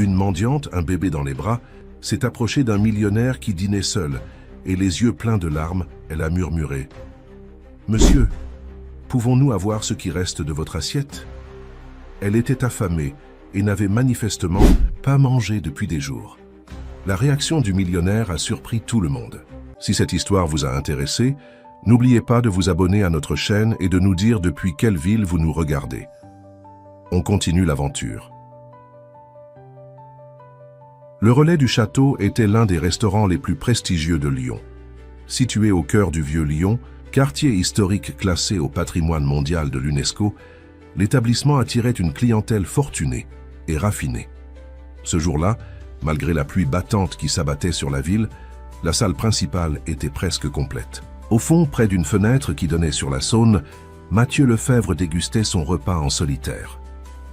Une mendiante, un bébé dans les bras, s'est approchée d'un millionnaire qui dînait seul, et les yeux pleins de larmes, elle a murmuré « Monsieur, pouvons-nous avoir ce qui reste de votre assiette ?» Elle était affamée et n'avait manifestement pas mangé depuis des jours. La réaction du millionnaire a surpris tout le monde. Si cette histoire vous a intéressé, n'oubliez pas de vous abonner à notre chaîne et de nous dire depuis quelle ville vous nous regardez. On continue l'aventure. Le Relais du Château était l'un des restaurants les plus prestigieux de Lyon. Situé au cœur du vieux Lyon, quartier historique classé au patrimoine mondial de l'UNESCO, l'établissement attirait une clientèle fortunée et raffinée. Ce jour-là, malgré la pluie battante qui s'abattait sur la ville, la salle principale était presque complète. Au fond, près d'une fenêtre qui donnait sur la Saône, Mathieu Lefebvre dégustait son repas en solitaire.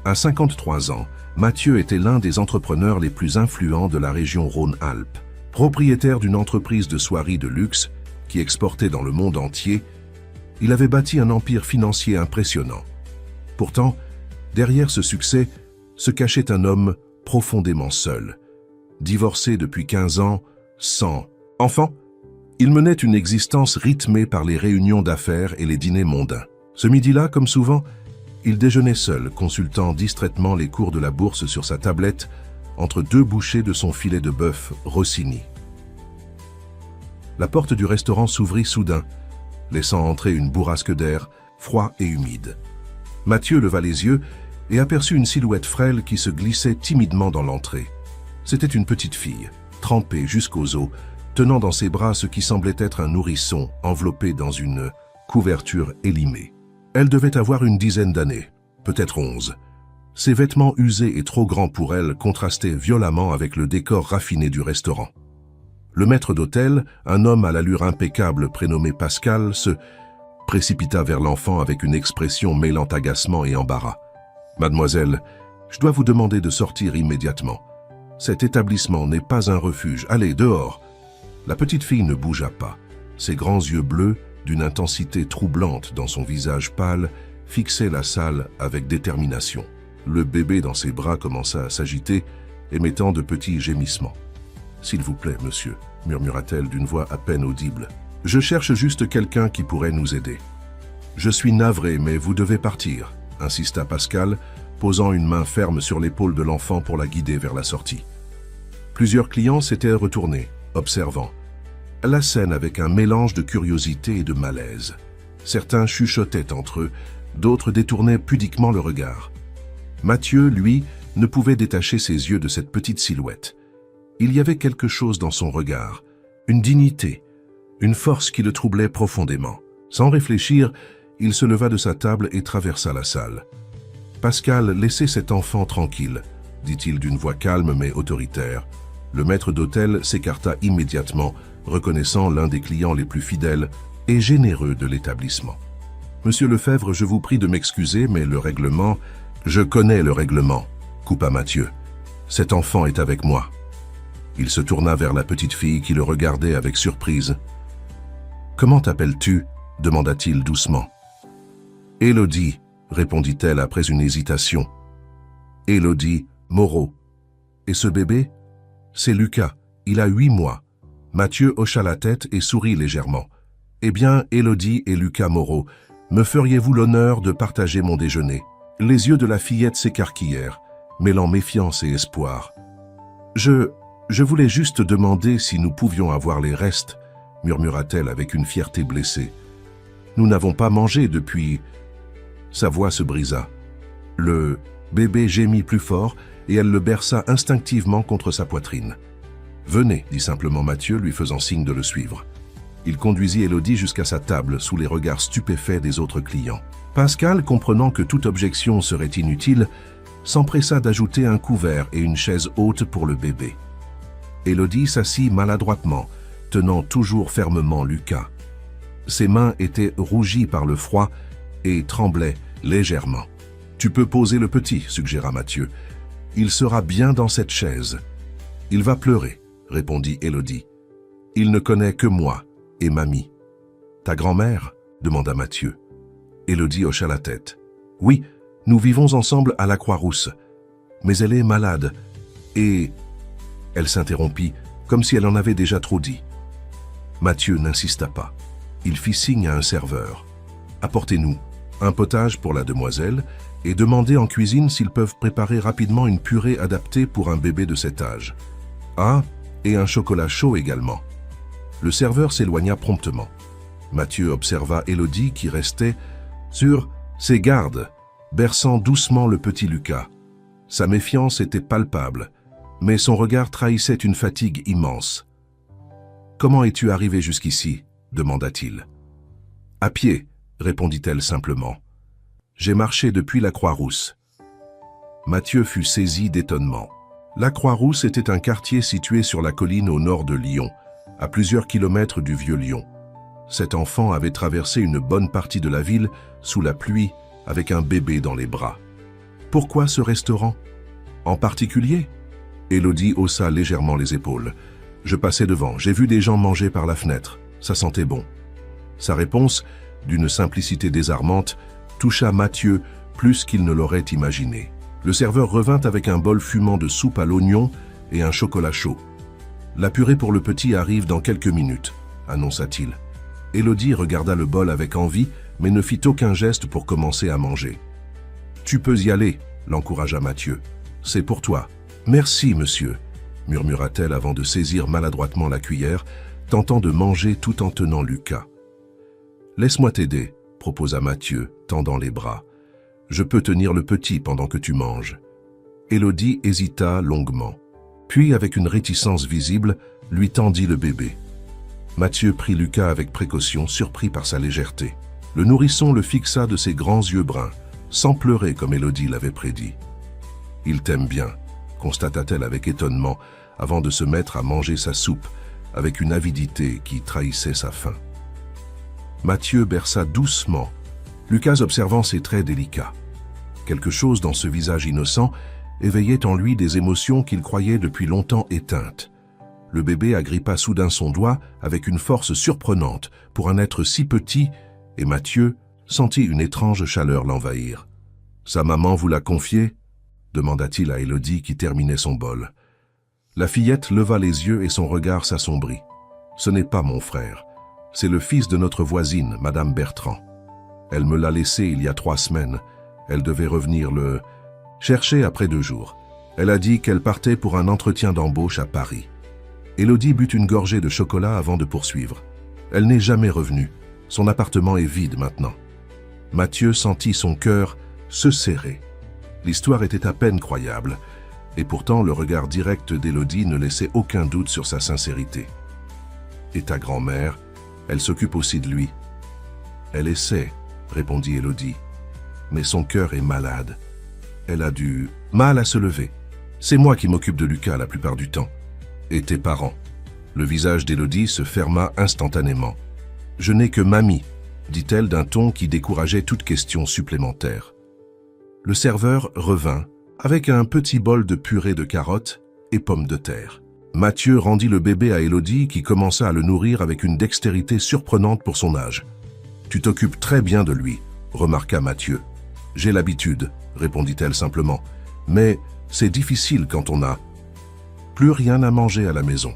À 53 ans, Mathieu était l'un des entrepreneurs les plus influents de la région Rhône-Alpes. Propriétaire d'une entreprise de soieries de luxe qui exportait dans le monde entier, il avait bâti un empire financier impressionnant. Pourtant, derrière ce succès, se cachait un homme profondément seul. Divorcé depuis 15 ans, sans enfant, il menait une existence rythmée par les réunions d'affaires et les dîners mondains. Ce midi-là, comme souvent, il déjeunait seul, consultant distraitement les cours de la bourse sur sa tablette, entre deux bouchées de son filet de bœuf Rossini. La porte du restaurant s'ouvrit soudain, laissant entrer une bourrasque d'air, froid et humide. Mathieu leva les yeux et aperçut une silhouette frêle qui se glissait timidement dans l'entrée. C'était une petite fille, trempée jusqu'aux os, tenant dans ses bras ce qui semblait être un nourrisson enveloppé dans une couverture élimée. Elle devait avoir une dizaine d'années, peut-être 11. Ses vêtements usés et trop grands pour elle contrastaient violemment avec le décor raffiné du restaurant. Le maître d'hôtel, un homme à l'allure impeccable prénommé Pascal, se précipita vers l'enfant avec une expression mêlant agacement et embarras. « Mademoiselle, je dois vous demander de sortir immédiatement. Cet établissement n'est pas un refuge. Allez, dehors !» La petite fille ne bougea pas. Ses grands yeux bleus, d'une intensité troublante dans son visage pâle, fixaient la salle avec détermination. Le bébé dans ses bras commença à s'agiter, émettant de petits gémissements. « S'il vous plaît, monsieur », murmura-t-elle d'une voix à peine audible. « Je cherche juste quelqu'un qui pourrait nous aider. »« Je suis navré, mais vous devez partir », insista Pascal, posant une main ferme sur l'épaule de l'enfant pour la guider vers la sortie. Plusieurs clients s'étaient retournés, observant la scène avec un mélange de curiosité et de malaise. Certains chuchotaient entre eux, d'autres détournaient pudiquement le regard. Mathieu, lui, ne pouvait détacher ses yeux de cette petite silhouette. Il y avait quelque chose dans son regard, une dignité, une force qui le troublait profondément. Sans réfléchir, il se leva de sa table et traversa la salle. « Pascal, laissez cet enfant tranquille », dit-il d'une voix calme mais autoritaire. Le maître d'hôtel s'écarta immédiatement, reconnaissant l'un des clients les plus fidèles et généreux de l'établissement. « Monsieur Lefebvre, je vous prie de m'excuser, mais le règlement... »« Je connais le règlement, » coupa Mathieu. « Cet enfant est avec moi. » Il se tourna vers la petite fille qui le regardait avec surprise. « Comment t'appelles-tu » demanda-t-il doucement. « Élodie » répondit-elle après une hésitation. « Élodie Moreau. Et ce bébé ? C'est Lucas, il a 8 mois. » Mathieu hocha la tête et sourit légèrement. « Eh bien, Élodie et Lucas Moreau, me feriez-vous l'honneur de partager mon déjeuner ?» Les yeux de la fillette s'écarquillèrent, mêlant méfiance et espoir. « Je voulais juste demander si nous pouvions avoir les restes, » murmura-t-elle avec une fierté blessée. « Nous n'avons pas mangé depuis... » Sa voix se brisa. Le bébé gémit plus fort et elle le berça instinctivement contre sa poitrine. « Venez, » dit simplement Mathieu, lui faisant signe de le suivre. Il conduisit Élodie jusqu'à sa table sous les regards stupéfaits des autres clients. Pascal, comprenant que toute objection serait inutile, s'empressa d'ajouter un couvert et une chaise haute pour le bébé. Élodie s'assit maladroitement, tenant toujours fermement Lucas. Ses mains étaient rougies par le froid et tremblaient légèrement. « Tu peux poser le petit, » suggéra Mathieu. « Il sera bien dans cette chaise. »« Il va pleurer, » répondit Élodie. « Il ne connaît que moi et mamie. »« Ta grand-mère » demanda Mathieu. Élodie hocha la tête. « Oui, nous vivons ensemble à la Croix-Rousse. Mais elle est malade, Et... Elle s'interrompit, comme si elle en avait déjà trop dit. Mathieu n'insista pas. Il fit signe à un serveur. « Apportez-nous un potage pour la demoiselle et demandez en cuisine s'ils peuvent préparer rapidement une purée adaptée pour un bébé de cet âge. Ah, et un chocolat chaud également. » Le serveur s'éloigna promptement. Mathieu observa Élodie qui restait sur ses gardes, berçant doucement le petit Lucas. Sa méfiance était palpable, mais son regard trahissait une fatigue immense. « Comment es-tu arrivé jusqu'ici » demanda-t-il. « À pied » répondit-elle simplement. « J'ai marché depuis la Croix-Rousse. » Mathieu fut saisi d'étonnement. La Croix-Rousse était un quartier situé sur la colline au nord de Lyon, à plusieurs kilomètres du Vieux-Lyon. Cet enfant avait traversé une bonne partie de la ville sous la pluie avec un bébé dans les bras. Pourquoi ce restaurant en particulier? Élodie haussa légèrement les épaules. Je passais devant, j'ai vu des gens manger par la fenêtre. Ça sentait bon. Sa réponse, d'une simplicité désarmante, toucha Mathieu plus qu'il ne l'aurait imaginé. Le serveur revint avec un bol fumant de soupe à l'oignon et un chocolat chaud. La purée pour le petit arrive dans quelques minutes, annonça-t-il. Élodie regarda le bol avec envie, mais ne fit aucun geste pour commencer à manger. « Tu peux y aller », l'encouragea Mathieu. « C'est pour toi. »« Merci, monsieur », murmura-t-elle avant de saisir maladroitement la cuillère, tentant de manger tout en tenant Lucas. « Laisse-moi t'aider », proposa Mathieu, tendant les bras. « Je peux tenir le petit pendant que tu manges. » Élodie hésita longuement, puis avec une réticence visible, lui tendit le bébé. Mathieu prit Lucas avec précaution, surpris par sa légèreté. Le nourrisson le fixa de ses grands yeux bruns, sans pleurer comme Élodie l'avait prédit. « Il t'aime bien », constata-t-elle avec étonnement, avant de se mettre à manger sa soupe, avec une avidité qui trahissait sa faim. Mathieu berça doucement, Lucas observant ses traits délicats. Quelque chose dans ce visage innocent éveillait en lui des émotions qu'il croyait depuis longtemps éteintes. Le bébé agrippa soudain son doigt avec une force surprenante pour un être si petit, et Mathieu sentit une étrange chaleur l'envahir. « Sa maman vous l'a confié ?» demanda-t-il à Élodie qui terminait son bol. La fillette leva les yeux et son regard s'assombrit. « Ce n'est pas mon frère. C'est le fils de notre voisine, Madame Bertrand. Elle me l'a laissé il y a 3 semaines. Elle devait revenir le chercher après 2 jours. Elle a dit qu'elle partait pour un entretien d'embauche à Paris. » Élodie but une gorgée de chocolat avant de poursuivre. Elle n'est jamais revenue. Son appartement est vide maintenant. Mathieu sentit son cœur se serrer. L'histoire était à peine croyable, et pourtant le regard direct d'Élodie ne laissait aucun doute sur sa sincérité. « Et ta grand-mère, elle s'occupe aussi de lui. »« Elle essaie, » répondit Élodie, « mais son cœur est malade. Elle a du mal à se lever. C'est moi qui m'occupe de Lucas la plupart du temps. Et tes parents ?» Le visage d'Élodie se ferma instantanément. « Je n'ai que mamie, » dit-elle d'un ton qui décourageait toute question supplémentaire. Le serveur revint avec un petit bol de purée de carottes et pommes de terre. Mathieu rendit le bébé à Élodie qui commença à le nourrir avec une dextérité surprenante pour son âge. « Tu t'occupes très bien de lui », remarqua Mathieu. « J'ai l'habitude », répondit-elle simplement. « Mais c'est difficile quand on n'a plus rien à manger à la maison. »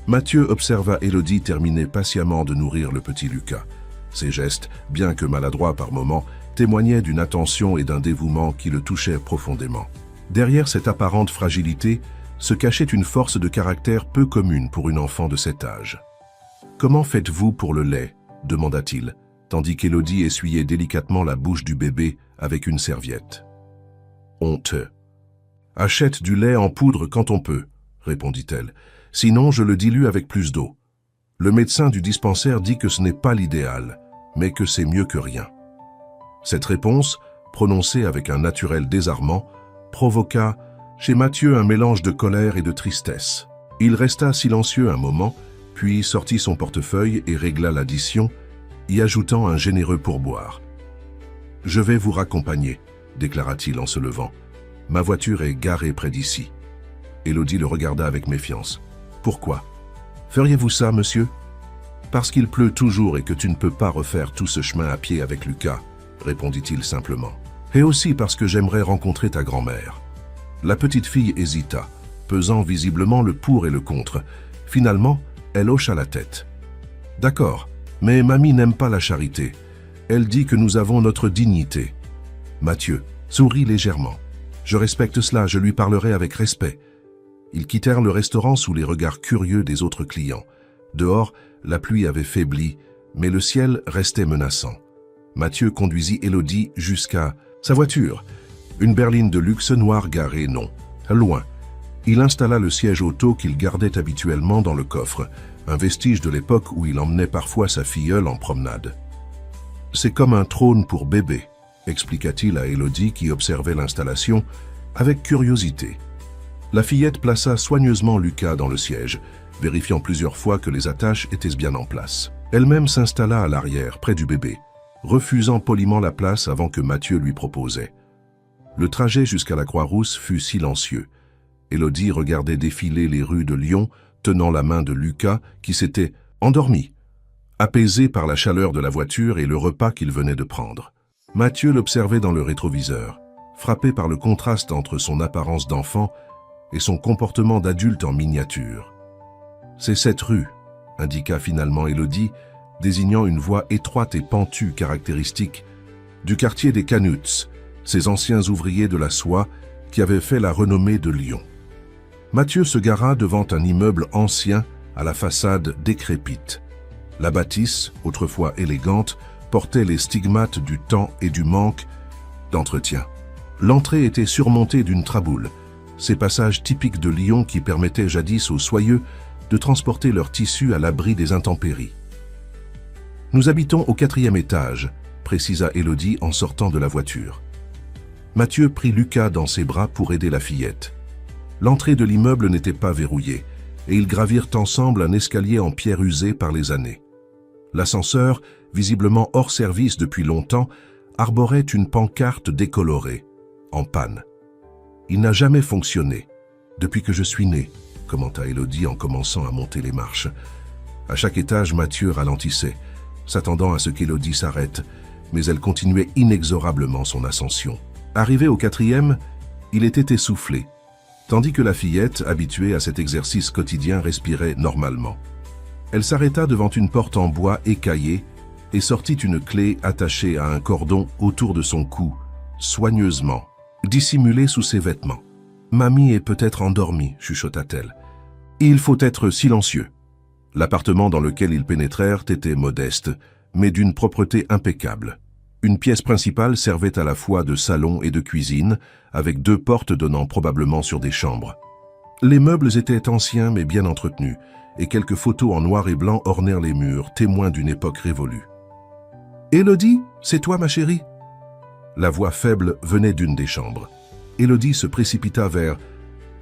Mathieu observa Élodie terminer patiemment de nourrir le petit Lucas. Ses gestes, bien que maladroits par moments, témoignaient d'une attention et d'un dévouement qui le touchaient profondément. Derrière cette apparente fragilité se cachait une force de caractère peu commune pour une enfant de cet âge. « Comment faites-vous pour le lait ?» demanda-t-il, tandis qu'Élodie essuyait délicatement la bouche du bébé avec une serviette. « On te achète du lait en poudre quand on peut, » répondit-elle. « Sinon, je le dilue avec plus d'eau. Le médecin du dispensaire dit que ce n'est pas l'idéal, mais que c'est mieux que rien. » Cette réponse, prononcée avec un naturel désarmant, provoqua chez Mathieu un mélange de colère et de tristesse. Il resta silencieux un moment, puis sortit son portefeuille et régla l'addition, y ajoutant un généreux pourboire. « Je vais vous raccompagner, » déclara-t-il en se levant. « Ma voiture est garée près d'ici. » Élodie le regarda avec méfiance. « Pourquoi ? Feriez-vous ça, monsieur ? » ?»« Parce qu'il pleut toujours et que tu ne peux pas refaire tout ce chemin à pied avec Lucas, » répondit-il simplement. « Et aussi parce que j'aimerais rencontrer ta grand-mère. » La petite fille hésita. pesant visiblement le pour et le contre. Finalement, elle hocha la tête. « D'accord, mais mamie n'aime pas la charité. Elle dit que nous avons notre dignité. » Mathieu sourit légèrement. « Je respecte cela, je lui parlerai avec respect. » Ils quittèrent le restaurant sous les regards curieux des autres clients. Dehors, la pluie avait faibli, mais le ciel restait menaçant. Mathieu conduisit Élodie jusqu'à sa voiture, une berline de luxe noire garée non, loin. Il installa le siège auto qu'il gardait habituellement dans le coffre, un vestige de l'époque où il emmenait parfois sa filleule en promenade. « C'est comme un trône pour bébé », expliqua-t-il à Élodie qui observait l'installation avec curiosité. La fillette plaça soigneusement Lucas dans le siège, vérifiant plusieurs fois que les attaches étaient bien en place. Elle-même s'installa à l'arrière, près du bébé, refusant poliment la place avant que Mathieu lui proposait. Le trajet jusqu'à la Croix-Rousse fut silencieux. Élodie regardait défiler les rues de Lyon, tenant la main de Lucas qui s'était endormi, apaisé par la chaleur de la voiture et le repas qu'il venait de prendre. Mathieu l'observait dans le rétroviseur, frappé par le contraste entre son apparence d'enfant et son comportement d'adulte en miniature. « C'est cette rue », indiqua finalement Élodie, désignant une voie étroite et pentue caractéristique du quartier des Canuts, ces anciens ouvriers de la soie qui avaient fait la renommée de Lyon. Mathieu se gara devant un immeuble ancien à la façade décrépite. La bâtisse, autrefois élégante, portait les stigmates du temps et du manque d'entretien. L'entrée était surmontée d'une traboule, ces passages typiques de Lyon qui permettaient jadis aux soyeux de transporter leurs tissus à l'abri des intempéries. « Nous habitons au 4e étage », précisa Élodie en sortant de la voiture. Mathieu prit Lucas dans ses bras pour aider la fillette. L'entrée de l'immeuble n'était pas verrouillée, et ils gravirent ensemble un escalier en pierre usée par les années. L'ascenseur, visiblement hors service depuis longtemps, arborait une pancarte décolorée, en panne. « Il n'a jamais fonctionné, depuis que je suis né », commenta Élodie en commençant à monter les marches. À chaque étage, Mathieu ralentissait, s'attendant à ce qu'Élodie s'arrête, mais elle continuait inexorablement son ascension. Arrivé au 4e, il était essoufflé, tandis que la fillette, habituée à cet exercice quotidien, respirait normalement. Elle s'arrêta devant une porte en bois écaillée et sortit une clé attachée à un cordon autour de son cou, soigneusement, dissimulée sous ses vêtements. « Mamie est peut-être endormie », chuchota-t-elle. « Il faut être silencieux. » L'appartement dans lequel ils pénétrèrent était modeste, mais d'une propreté impeccable. Une pièce principale servait à la fois de salon et de cuisine, avec 2 portes donnant probablement sur des chambres. Les meubles étaient anciens mais bien entretenus, et quelques photos en noir et blanc ornèrent les murs, témoins d'une époque révolue. « Élodie, c'est toi ma chérie ?» La voix faible venait d'une des chambres. Élodie se précipita vers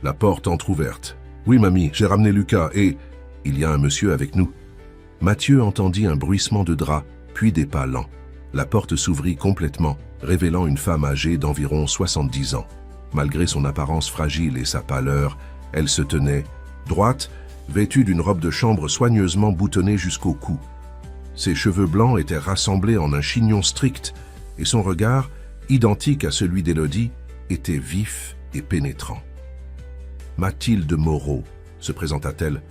la porte entr'ouverte. « Oui, mamie, j'ai ramené Lucas et il y a un monsieur avec nous. » Mathieu entendit un bruissement de drap, puis des pas lents. La porte s'ouvrit complètement, révélant une femme âgée d'environ 70 ans. Malgré son apparence fragile et sa pâleur, elle se tenait droite, vêtue d'une robe de chambre soigneusement boutonnée jusqu'au cou. Ses cheveux blancs étaient rassemblés en un chignon strict et son regard, identique à celui d'Élodie, était vif et pénétrant. « Mathilde Moreau », se présenta-t-elle,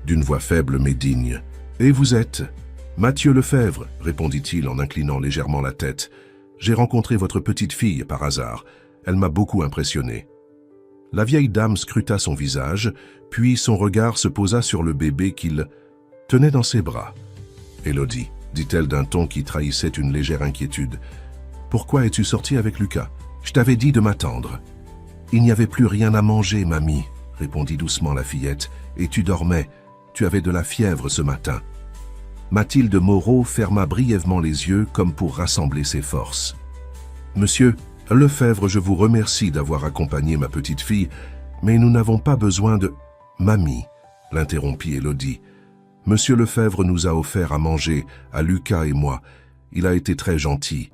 d'une voix faible mais digne. « Et vous êtes ?»« Mathieu Lefebvre », répondit-il en inclinant légèrement la tête. « J'ai rencontré votre petite fille par hasard. Elle m'a beaucoup impressionné. » La vieille dame scruta son visage, puis son regard se posa sur le bébé qu'il tenait dans ses bras. « Élodie, » dit-elle d'un ton qui trahissait une légère inquiétude. « Pourquoi es-tu sortie avec Lucas ? Je t'avais dit de m'attendre. »« Il n'y avait plus rien à manger, mamie, » répondit doucement la fillette. « Et tu dormais. Tu avais de la fièvre ce matin. » Mathilde Moreau ferma brièvement les yeux comme pour rassembler ses forces. « Monsieur Lefebvre, je vous remercie d'avoir accompagné ma petite fille, mais nous n'avons pas besoin de... »« Mamie, » l'interrompit Élodie. « Monsieur Lefebvre nous a offert à manger, à Lucas et moi. Il a été très gentil. »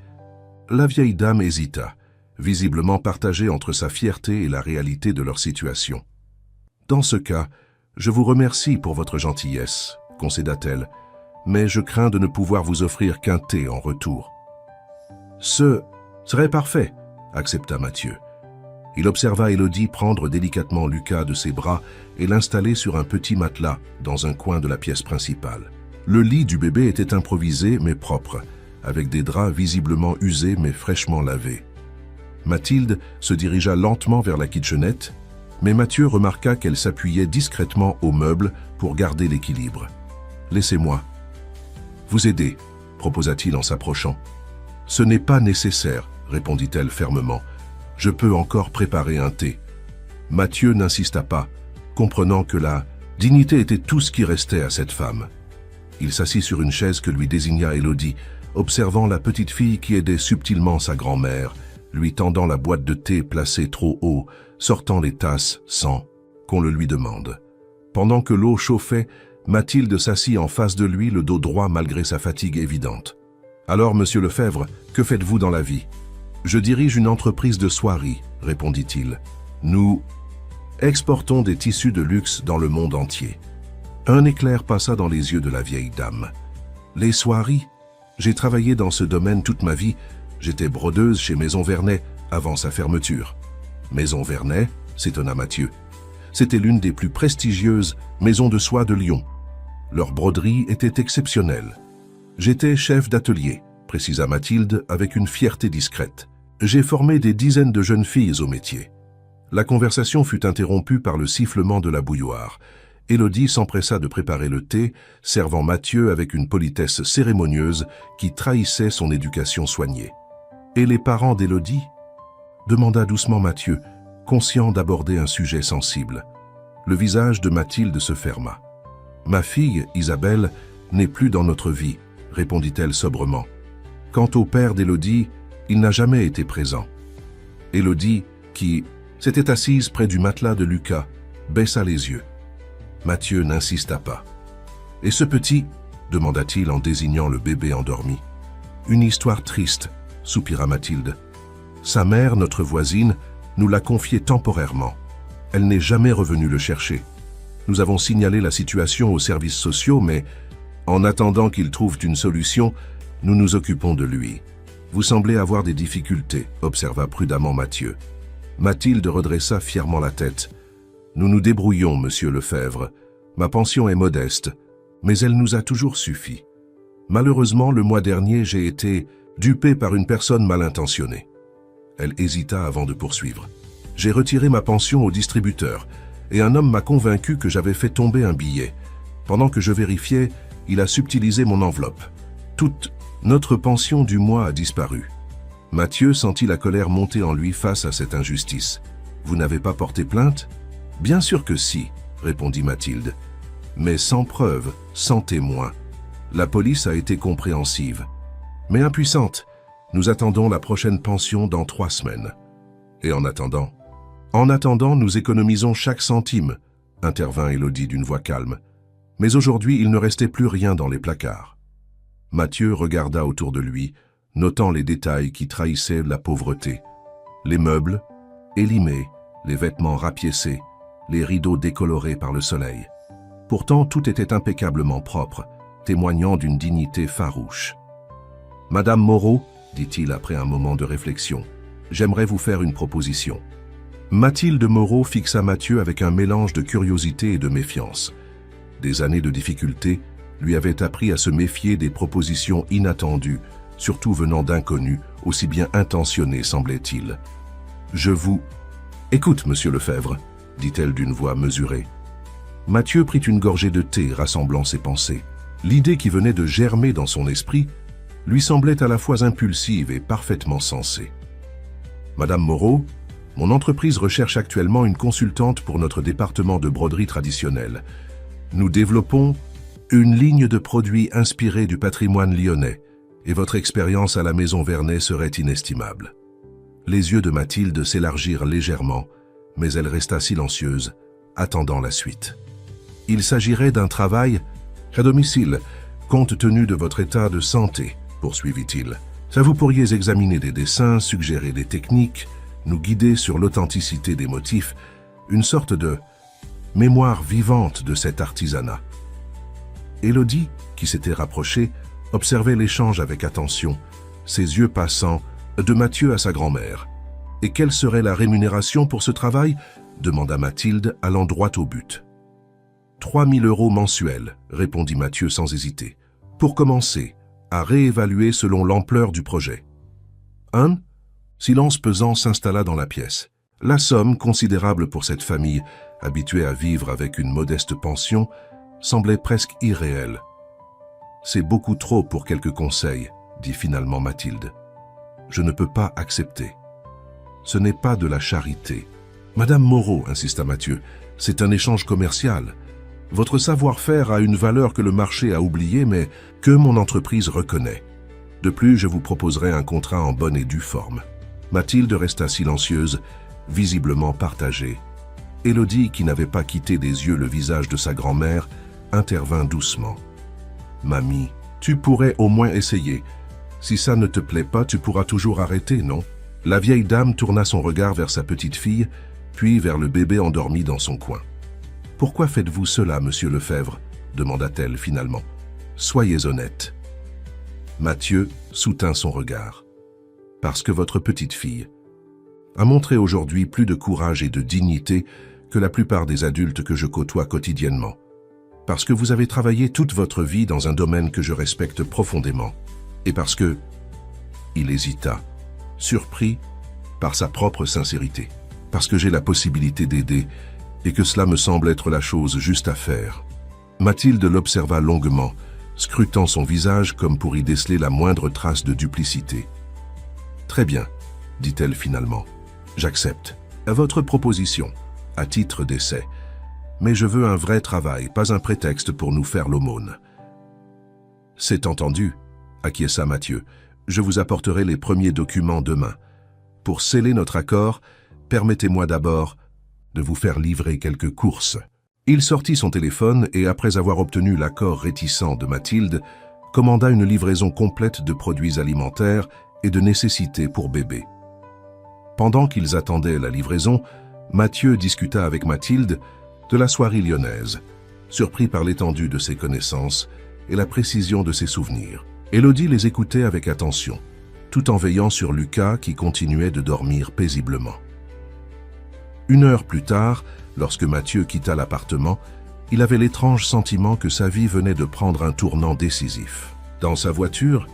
La vieille dame hésita, visiblement partagée entre sa fierté et la réalité de leur situation. « Dans ce cas, je vous remercie pour votre gentillesse, » concéda-t-elle, « mais je crains de ne pouvoir vous offrir qu'un thé en retour. »« Ce serait parfait, » accepta Mathieu. Il observa Élodie prendre délicatement Lucas de ses bras et l'installer sur un petit matelas dans un coin de la pièce principale. Le lit du bébé était improvisé mais propre, avec des draps visiblement usés mais fraîchement lavés. Mathilde se dirigea lentement vers la kitchenette, mais Mathieu remarqua qu'elle s'appuyait discrètement au meuble pour garder l'équilibre. « Laissez-moi vous aider », proposa-t-il en s'approchant. « Ce n'est pas nécessaire », répondit-elle fermement. « Je peux encore préparer un thé. » Mathieu n'insista pas, comprenant que la dignité était tout ce qui restait à cette femme. Il s'assit sur une chaise que lui désigna Élodie, observant la petite fille qui aidait subtilement sa grand-mère, lui tendant la boîte de thé placée trop haut, sortant les tasses sans qu'on le lui demande. Pendant que l'eau chauffait, Mathilde s'assit en face de lui, le dos droit malgré sa fatigue évidente. « Alors, monsieur Lefebvre, que faites-vous dans la vie ?»« Je dirige une entreprise de soierie, » répondit-il. « Nous exportons des tissus de luxe dans le monde entier. » Un éclair passa dans les yeux de la vieille dame. « Les soieries? J'ai travaillé dans ce domaine toute ma vie. J'étais brodeuse chez Maison Vernet avant sa fermeture. » Maison Vernet, s'étonna Mathieu. C'était l'une des plus prestigieuses maisons de soie de Lyon. Leur broderie était exceptionnelle. « J'étais chef d'atelier, » précisa Mathilde avec une fierté discrète. « J'ai formé des dizaines de jeunes filles au métier. » La conversation fut interrompue par le sifflement de la bouilloire. Élodie s'empressa de préparer le thé, servant Mathieu avec une politesse cérémonieuse qui trahissait son éducation soignée. « Et les parents d'Élodie ?» demanda doucement Mathieu, conscient d'aborder un sujet sensible. Le visage de Mathilde se ferma. « Ma fille, Isabelle, n'est plus dans notre vie, » répondit-elle sobrement. « Quant au père d'Élodie, il n'a jamais été présent. » Élodie, qui s'était assise près du matelas de Lucas, baissa les yeux. Mathieu n'insista pas. « Et ce petit ?» demanda-t-il en désignant le bébé endormi. « Une histoire triste, » soupira Mathilde. « Sa mère, notre voisine, nous l'a confié temporairement. Elle n'est jamais revenue le chercher. Nous avons signalé la situation aux services sociaux, mais en attendant qu'ils trouvent une solution, nous nous occupons de lui. Vous semblez avoir des difficultés, observa prudemment Mathieu. Mathilde redressa fièrement la tête. Nous nous débrouillons, monsieur Lefebvre. Ma pension est modeste, mais elle nous a toujours suffi. Malheureusement, le mois dernier, j'ai été dupé par une personne mal intentionnée. Elle hésita avant de poursuivre. J'ai retiré ma pension au distributeur, et un homme m'a convaincu que j'avais fait tomber un billet. Pendant que je vérifiais, il a subtilisé mon enveloppe. Toute notre pension du mois a disparu. Mathieu sentit la colère monter en lui face à cette injustice. Vous n'avez pas porté plainte ? Bien sûr que si, répondit Mathilde. Mais sans preuve, sans témoin. La police a été compréhensive, mais impuissante. Nous attendons la prochaine pension dans 3 semaines. Et en attendant, nous économisons chaque centime, intervint Élodie d'une voix calme. Mais aujourd'hui, il ne restait plus rien dans les placards. Mathieu regarda autour de lui, notant les détails qui trahissaient la pauvreté. Les meubles, élimés, les vêtements rapiécés, les rideaux décolorés par le soleil. Pourtant, tout était impeccablement propre, témoignant d'une dignité farouche. « Madame Moreau, » dit-il après un moment de réflexion, « j'aimerais vous faire une proposition. » Mathilde Moreau fixa Mathieu avec un mélange de curiosité et de méfiance. Des années de difficultés lui avaient appris à se méfier des propositions inattendues, surtout venant d'inconnus, aussi bien intentionnés semblait-il. « Je vous... »« Écoute, monsieur Lefebvre, » dit-elle d'une voix mesurée. Mathieu prit une gorgée de thé, rassemblant ses pensées. L'idée qui venait de germer dans son esprit lui semblait à la fois impulsive et parfaitement sensée. « Madame Moreau, mon entreprise recherche actuellement une consultante pour notre département de broderie traditionnelle. Nous développons une ligne de produits inspirés du patrimoine lyonnais, et votre expérience à la Maison Vernet serait inestimable. » Les yeux de Mathilde s'élargirent légèrement, mais elle resta silencieuse, attendant la suite. « Il s'agirait d'un travail à domicile, compte tenu de votre état de santé, » poursuivit-il. « Ça vous pourriez examiner des dessins, suggérer des techniques, nous guider sur l'authenticité des motifs, une sorte de mémoire vivante de cet artisanat. » Élodie, qui s'était rapprochée, observait l'échange avec attention, ses yeux passant de Mathieu à sa grand-mère. Et quelle serait la rémunération pour ce travail? Demanda Mathilde, allant droit au but. 3 000 € mensuels, répondit Mathieu sans hésiter. Pour commencer, à réévaluer selon l'ampleur du projet. Un silence pesant s'installa dans la pièce. La somme, considérable pour cette famille, habituée à vivre avec une modeste pension, semblait presque irréelle. C'est beaucoup trop pour quelques conseils, dit finalement Mathilde. Je ne peux pas accepter. Ce n'est pas de la charité. Madame Moreau, insista Mathieu, c'est un échange commercial. Votre savoir-faire a une valeur que le marché a oubliée, mais que mon entreprise reconnaît. De plus, je vous proposerai un contrat en bonne et due forme. Mathilde resta silencieuse, visiblement partagée. Élodie, qui n'avait pas quitté des yeux le visage de sa grand-mère, intervint doucement. « Mamie, tu pourrais au moins essayer. Si ça ne te plaît pas, tu pourras toujours arrêter, non ?» La vieille dame tourna son regard vers sa petite-fille, puis vers le bébé endormi dans son coin. « Pourquoi faites-vous cela, monsieur Lefebvre ?» demanda-t-elle finalement. « Soyez honnête. » Mathieu soutint son regard. « Parce que votre petite-fille a montré aujourd'hui plus de courage et de dignité que la plupart des adultes que je côtoie quotidiennement. Parce que vous avez travaillé toute votre vie dans un domaine que je respecte profondément. Et parce que... » Il hésita, surpris par sa propre sincérité. « Parce que j'ai la possibilité d'aider et que cela me semble être la chose juste à faire. » Mathilde l'observa longuement, scrutant son visage comme pour y déceler la moindre trace de duplicité. « Très bien, » dit-elle finalement. « J'accepte. À votre proposition, à titre d'essai. Mais je veux un vrai travail, pas un prétexte pour nous faire l'aumône. » « C'est entendu, » acquiesça Mathieu. « Je vous apporterai les premiers documents demain. Pour sceller notre accord, permettez-moi d'abord de vous faire livrer quelques courses. » Il sortit son téléphone et, après avoir obtenu l'accord réticent de Mathilde, commanda une livraison complète de produits alimentaires et de nécessités pour bébé. Pendant qu'ils attendaient la livraison, Mathieu discuta avec Mathilde de la soirée lyonnaise, surpris par l'étendue de ses connaissances et la précision de ses souvenirs. Élodie les écoutait avec attention, tout en veillant sur Lucas qui continuait de dormir paisiblement. 1 heure plus tard, lorsque Mathieu quitta l'appartement, il avait l'étrange sentiment que sa vie venait de prendre un tournant décisif. Dans sa voiture,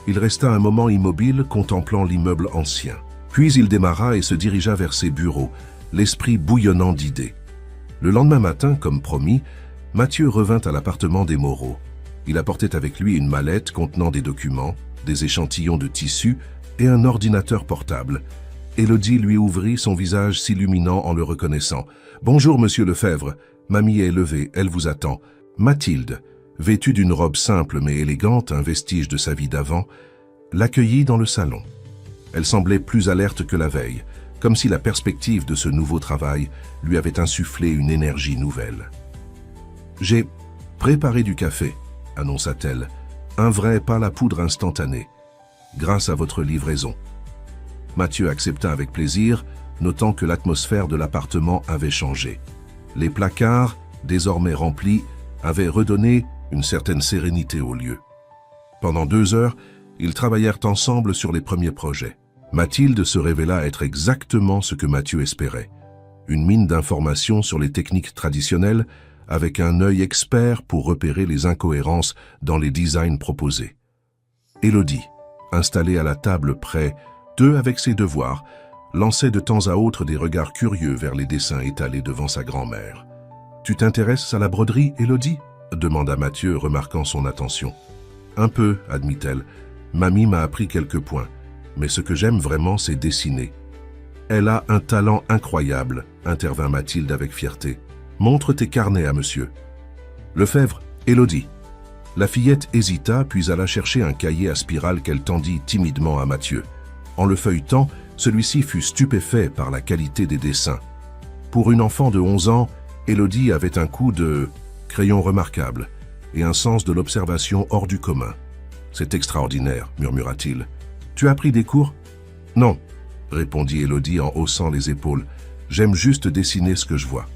il resta un moment immobile contemplant l'immeuble ancien. Puis il démarra et se dirigea vers ses bureaux, l'esprit bouillonnant d'idées. Le lendemain matin, comme promis, Mathieu revint à l'appartement des Moreau. Il apportait avec lui une mallette contenant des documents, des échantillons de tissus et un ordinateur portable. Élodie lui ouvrit, son visage s'illuminant en le reconnaissant. « Bonjour, monsieur Lefebvre. Mamie est levée, elle vous attend. » Mathilde, vêtue d'une robe simple mais élégante, un vestige de sa vie d'avant, l'accueillit dans le salon. Elle semblait plus alerte que la veille, comme si la perspective de ce nouveau travail lui avait insufflé une énergie nouvelle. « J'ai préparé du café, » annonça-t-elle, « un vrai pas la poudre instantanée, grâce à votre livraison. » Mathieu accepta avec plaisir, notant que l'atmosphère de l'appartement avait changé. Les placards, désormais remplis, avaient redonné une certaine sérénité au lieu. Pendant 2 heures, ils travaillèrent ensemble sur les premiers projets. Mathilde se révéla être exactement ce que Mathieu espérait. Une mine d'informations sur les techniques traditionnelles, avec un œil expert pour repérer les incohérences dans les designs proposés. Élodie, installée à la table près, avec ses devoirs, lançait de temps à autre des regards curieux vers les dessins étalés devant sa grand-mère. « Tu t'intéresses à la broderie, Élodie » demanda Mathieu, remarquant son attention. « Un peu, » admit-elle. « Mamie m'a appris quelques points, mais ce que j'aime vraiment, c'est dessiner. »« Elle a un talent incroyable, » intervint Mathilde avec fierté. « Montre tes carnets à monsieur. » Lefebvre, Élodie. La fillette hésita, puis alla chercher un cahier à spirale qu'elle tendit timidement à Mathieu. En le feuilletant, celui-ci fut stupéfait par la qualité des dessins. Pour une enfant de 11 ans, Élodie avait un coup de crayon remarquable et un sens de l'observation hors du commun. « C'est extraordinaire, » murmura-t-il. « Tu as pris des cours ?»« Non, » répondit Élodie en haussant les épaules. « J'aime juste dessiner ce que je vois. »«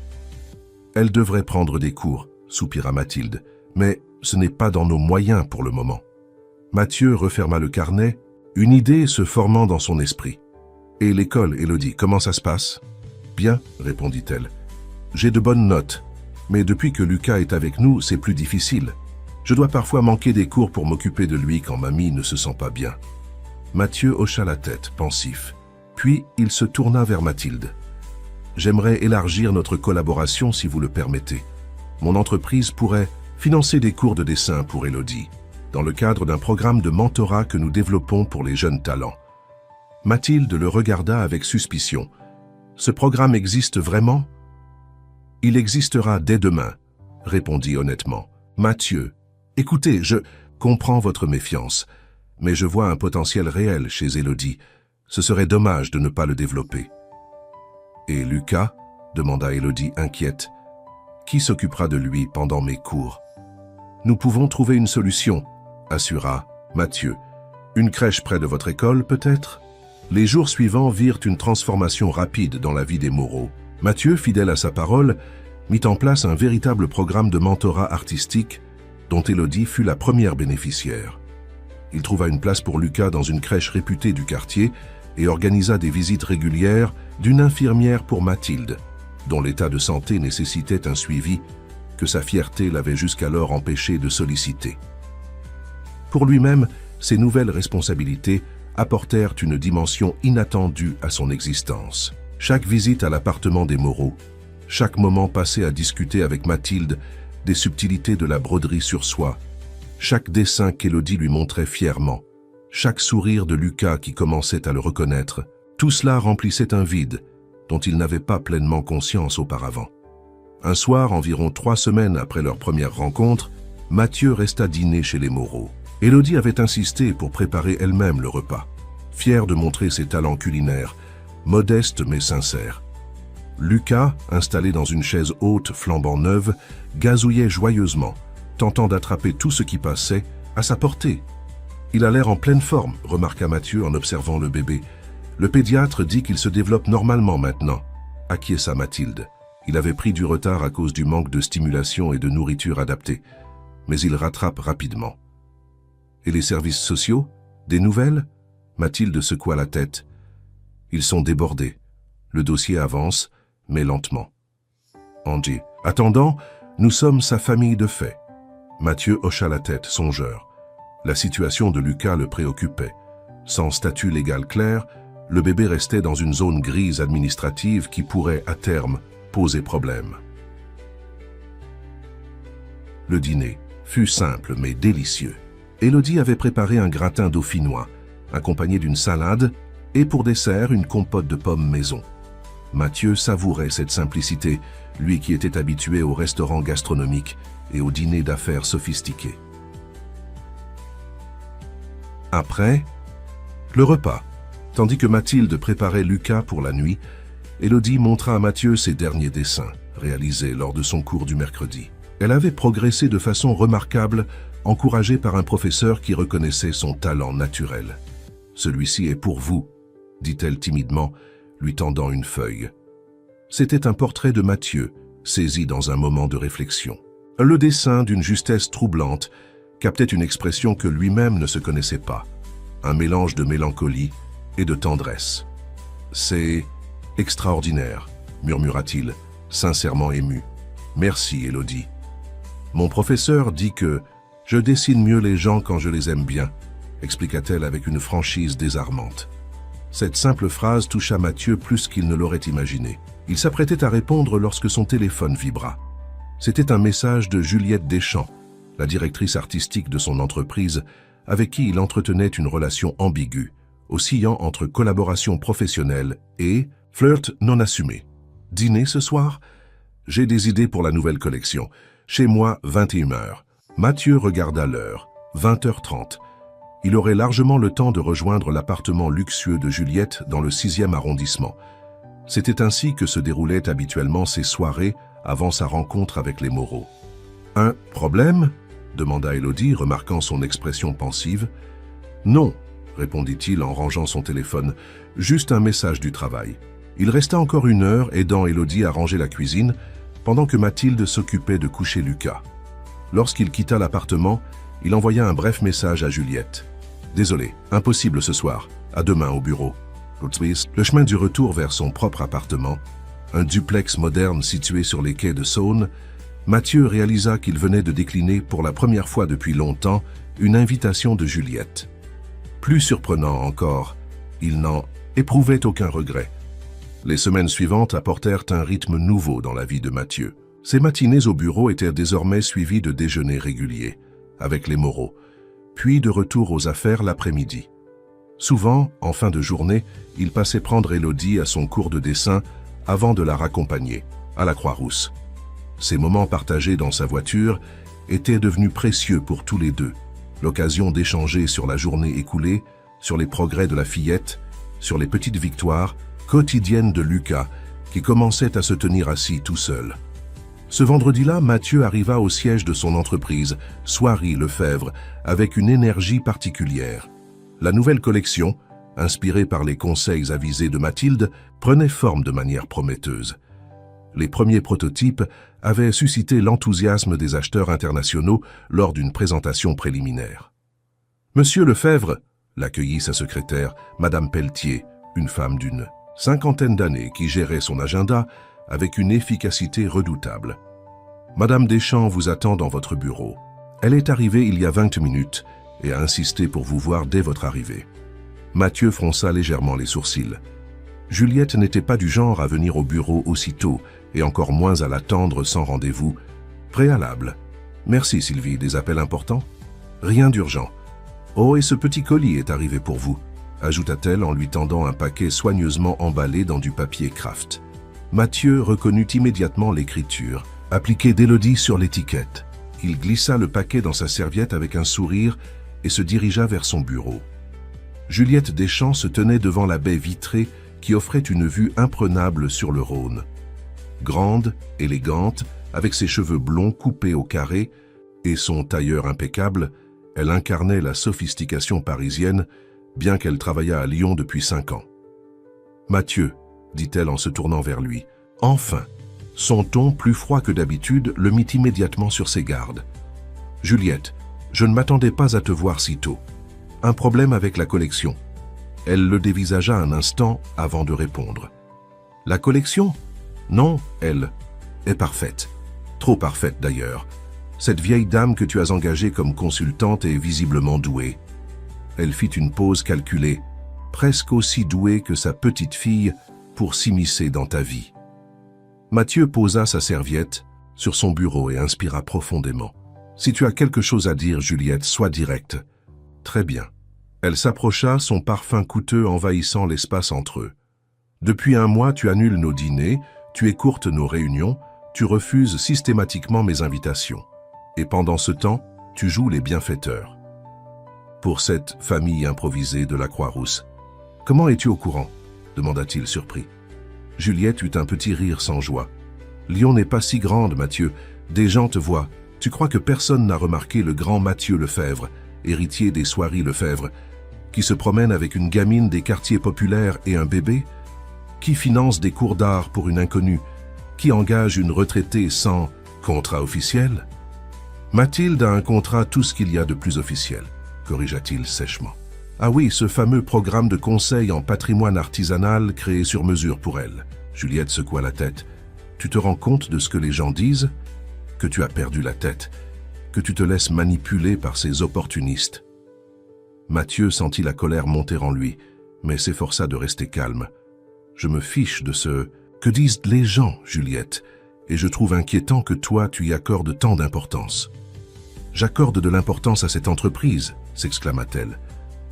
Elle devrait prendre des cours, » soupira Mathilde, « mais ce n'est pas dans nos moyens pour le moment. » Mathieu referma le carnet, une idée se formant dans son esprit. Et l'école, Élodie, comment ça se passe? Bien, répondit-elle. J'ai de bonnes notes, mais depuis que Lucas est avec nous, c'est plus difficile. Je dois parfois manquer des cours pour m'occuper de lui quand mamie ne se sent pas bien. Mathieu hocha la tête, pensif. Puis il se tourna vers Mathilde. J'aimerais élargir notre collaboration si vous le permettez. Mon entreprise pourrait financer des cours de dessin pour Élodie, dans le cadre d'un programme de mentorat que nous développons pour les jeunes talents. Mathilde le regarda avec suspicion. Ce programme existe vraiment? Il existera dès demain, répondit honnêtement. Mathieu, écoutez, je comprends votre méfiance, mais je vois un potentiel réel chez Élodie. Ce serait dommage de ne pas le développer. Et Lucas? Demanda Élodie inquiète. Qui s'occupera de lui pendant mes cours? Nous pouvons trouver une solution, assura Mathieu. Une crèche près de votre école, peut-être? Les jours suivants virent une transformation rapide dans la vie des Moreau. Mathieu, fidèle à sa parole, mit en place un véritable programme de mentorat artistique dont Élodie fut la première bénéficiaire. Il trouva une place pour Lucas dans une crèche réputée du quartier et organisa des visites régulières d'une infirmière pour Mathilde, dont l'état de santé nécessitait un suivi que sa fierté l'avait jusqu'alors empêché de solliciter. Pour lui-même, ces nouvelles responsabilités apportèrent une dimension inattendue à son existence. Chaque visite à l'appartement des Moreau, chaque moment passé à discuter avec Mathilde des subtilités de la broderie sur soie, chaque dessin qu'Élodie lui montrait fièrement, chaque sourire de Lucas qui commençait à le reconnaître, tout cela remplissait un vide dont il n'avait pas pleinement conscience auparavant. Un soir, environ 3 semaines après leur première rencontre, Mathieu resta dîner chez les Moreau. Élodie avait insisté pour préparer elle-même le repas, fière de montrer ses talents culinaires, modeste mais sincère. Lucas, installé dans une chaise haute flambant neuve, gazouillait joyeusement, tentant d'attraper tout ce qui passait à sa portée. « Il a l'air en pleine forme », remarqua Mathieu en observant le bébé. « Le pédiatre dit qu'il se développe normalement maintenant », acquiesça Mathilde. Il avait pris du retard à cause du manque de stimulation et de nourriture adaptée, mais il rattrape rapidement. « Et les services sociaux? Des nouvelles ?» Mathilde secoua la tête. « Ils sont débordés. Le dossier avance, mais lentement. » Angie. « Attendant, nous sommes sa famille de fait. » Mathieu hocha la tête, songeur. La situation de Lucas le préoccupait. Sans statut légal clair, le bébé restait dans une zone grise administrative qui pourrait, à terme, poser problème. Le dîner fut simple mais délicieux. Élodie avait préparé un gratin dauphinois, accompagné d'une salade, et pour dessert, une compote de pommes maison. Mathieu savourait cette simplicité, lui qui était habitué aux restaurants gastronomiques et aux dîners d'affaires sophistiqués. Après, le repas. Tandis que Mathilde préparait Lucas pour la nuit, Élodie montra à Mathieu ses derniers dessins, réalisés lors de son cours du mercredi. Elle avait progressé de façon remarquable, encouragée par un professeur qui reconnaissait son talent naturel. « Celui-ci est pour vous », dit-elle timidement, lui tendant une feuille. C'était un portrait de Mathieu, saisi dans un moment de réflexion. Le dessin, d'une justesse troublante, captait une expression que lui-même ne se connaissait pas, un mélange de mélancolie et de tendresse. « C'est extraordinaire », murmura-t-il, sincèrement ému. « Merci, Élodie. Mon professeur dit que je dessine mieux les gens quand je les aime bien », expliqua-t-elle avec une franchise désarmante. Cette simple phrase toucha Mathieu plus qu'il ne l'aurait imaginé. Il s'apprêtait à répondre lorsque son téléphone vibra. C'était un message de Juliette Deschamps, la directrice artistique de son entreprise, avec qui il entretenait une relation ambiguë, oscillant entre collaboration professionnelle et flirt non assumé. « Dîner ce soir? J'ai des idées pour la nouvelle collection. Chez moi, 21h. » Mathieu regarda l'heure, 20h30. Il aurait largement le temps de rejoindre l'appartement luxueux de Juliette dans le 6e arrondissement. C'était ainsi que se déroulaient habituellement ses soirées avant sa rencontre avec les Moreau. « Un problème ?» demanda Élodie, remarquant son expression pensive. « Non », répondit-il en rangeant son téléphone, « juste un message du travail. » Il resta encore 1 heure aidant Élodie à ranger la cuisine, pendant que Mathilde s'occupait de coucher Lucas. Lorsqu'il quitta l'appartement, il envoya un bref message à Juliette. « Désolé, impossible ce soir. À demain au bureau. » Le chemin du retour vers son propre appartement, un duplex moderne situé sur les quais de Saône, Mathieu réalisa qu'il venait de décliner pour la première fois depuis longtemps une invitation de Juliette. Plus surprenant encore, il n'en éprouvait aucun regret. Les semaines suivantes apportèrent un rythme nouveau dans la vie de Mathieu. Ses matinées au bureau étaient désormais suivies de déjeuners réguliers, avec les Moreau, puis de retour aux affaires l'après-midi. Souvent, en fin de journée, il passait prendre Élodie à son cours de dessin avant de la raccompagner, à la Croix-Rousse. Ces moments partagés dans sa voiture étaient devenus précieux pour tous les deux. L'occasion d'échanger sur la journée écoulée, sur les progrès de la fillette, sur les petites victoires quotidiennes de Lucas, qui commençait à se tenir assis tout seul. Ce vendredi-là, Mathieu arriva au siège de son entreprise, Soieries Lefebvre, avec une énergie particulière. La nouvelle collection, inspirée par les conseils avisés de Mathilde, prenait forme de manière prometteuse. Les premiers prototypes avaient suscité l'enthousiasme des acheteurs internationaux lors d'une présentation préliminaire. Monsieur Lefebvre, l'accueillit sa secrétaire, Madame Pelletier, une femme d'une cinquantaine d'années qui gérait son agenda avec une efficacité redoutable. Madame Deschamps vous attend dans votre bureau. Elle est arrivée il y a 20 minutes et a insisté pour vous voir dès votre arrivée. Mathieu fronça légèrement les sourcils. Juliette n'était pas du genre à venir au bureau aussitôt et encore moins à l'attendre sans rendez-vous préalable. Merci Sylvie, des appels importants? Rien d'urgent. Oh, et ce petit colis est arrivé pour vous, ajouta-t-elle en lui tendant un paquet soigneusement emballé dans du papier Kraft. Mathieu reconnut immédiatement l'écriture, appliquée d'Élodie sur l'étiquette. Il glissa le paquet dans sa serviette avec un sourire et se dirigea vers son bureau. Juliette Deschamps se tenait devant la baie vitrée qui offrait une vue imprenable sur le Rhône. Grande, élégante, avec ses cheveux blonds coupés au carré et son tailleur impeccable, elle incarnait la sophistication parisienne, bien qu'elle travaillât à Lyon depuis 5 ans. « Mathieu », dit-elle en se tournant vers lui, « enfin !» Son ton, plus froid que d'habitude, le mit immédiatement sur ses gardes. « Juliette, je ne m'attendais pas à te voir si tôt. Un problème avec la collection. » Elle le dévisagea un instant avant de répondre. « La collection ? Non, elle est parfaite. Trop parfaite d'ailleurs. Cette vieille dame que tu as engagée comme consultante est visiblement douée. » Elle fit une pause calculée, presque aussi douée que sa petite fille pour s'immiscer dans ta vie. Mathieu posa sa serviette sur son bureau et inspira profondément. « Si tu as quelque chose à dire, Juliette, sois directe. »« Très bien. » Elle s'approcha, son parfum coûteux envahissant l'espace entre eux. « Depuis 1 mois, tu annules nos dîners, tu écourtes nos réunions, tu refuses systématiquement mes invitations. Et pendant ce temps, tu joues les bienfaiteurs. Pour cette famille improvisée de la Croix-Rousse. Comment es-tu au courant ? Demanda-t-il surpris. Juliette eut un petit rire sans joie. Lyon n'est pas si grande, Mathieu. Des gens te voient. Tu crois que personne n'a remarqué le grand Mathieu Lefebvre, héritier des Soieries Lefebvre, qui se promène avec une gamine des quartiers populaires et un bébé? Qui finance des cours d'art pour une inconnue? Qui engage une retraitée sans contrat officiel? Mathilde a un contrat tout ce qu'il y a de plus officiel, corrigea-t-il sèchement. Ah oui, ce fameux programme de conseil en patrimoine artisanal créé sur mesure pour elle. Juliette secoua la tête. Tu te rends compte de ce que les gens disent? Que tu as perdu la tête, que tu te laisses manipuler par ces opportunistes. Mathieu sentit la colère monter en lui, mais s'efforça de rester calme. Je me fiche de ce que disent les gens, Juliette, et je trouve inquiétant que toi tu y accordes tant d'importance. J'accorde de l'importance à cette entreprise, s'exclama-t-elle,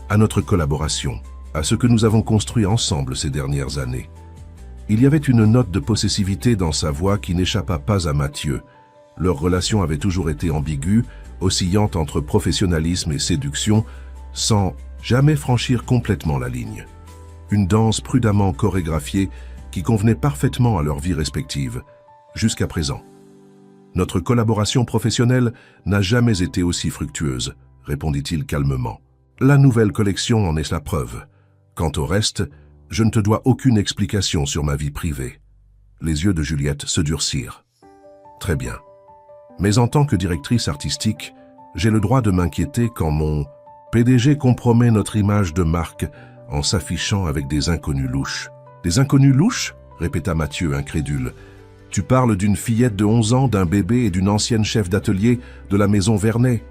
à notre collaboration, à ce que nous avons construit ensemble ces dernières années. Il y avait une note de possessivité dans sa voix qui n'échappa pas à Mathieu. Leur relation avait toujours été ambiguë, oscillant entre professionnalisme et séduction, sans jamais franchir complètement la ligne. Une danse prudemment chorégraphiée qui convenait parfaitement à leur vie respective, jusqu'à présent. Notre collaboration professionnelle n'a jamais été aussi fructueuse, répondit-il calmement. La nouvelle collection en est la preuve. Quant au reste, je ne te dois aucune explication sur ma vie privée. Les yeux de Juliette se durcirent. Très bien. Mais en tant que directrice artistique, j'ai le droit de m'inquiéter quand mon PDG compromet notre image de marque en s'affichant avec des inconnus louches. « Des inconnus louches ?» répéta Mathieu, incrédule. « Tu parles d'une fillette de 11 ans, d'un bébé et d'une ancienne chef d'atelier de la maison Vernet. »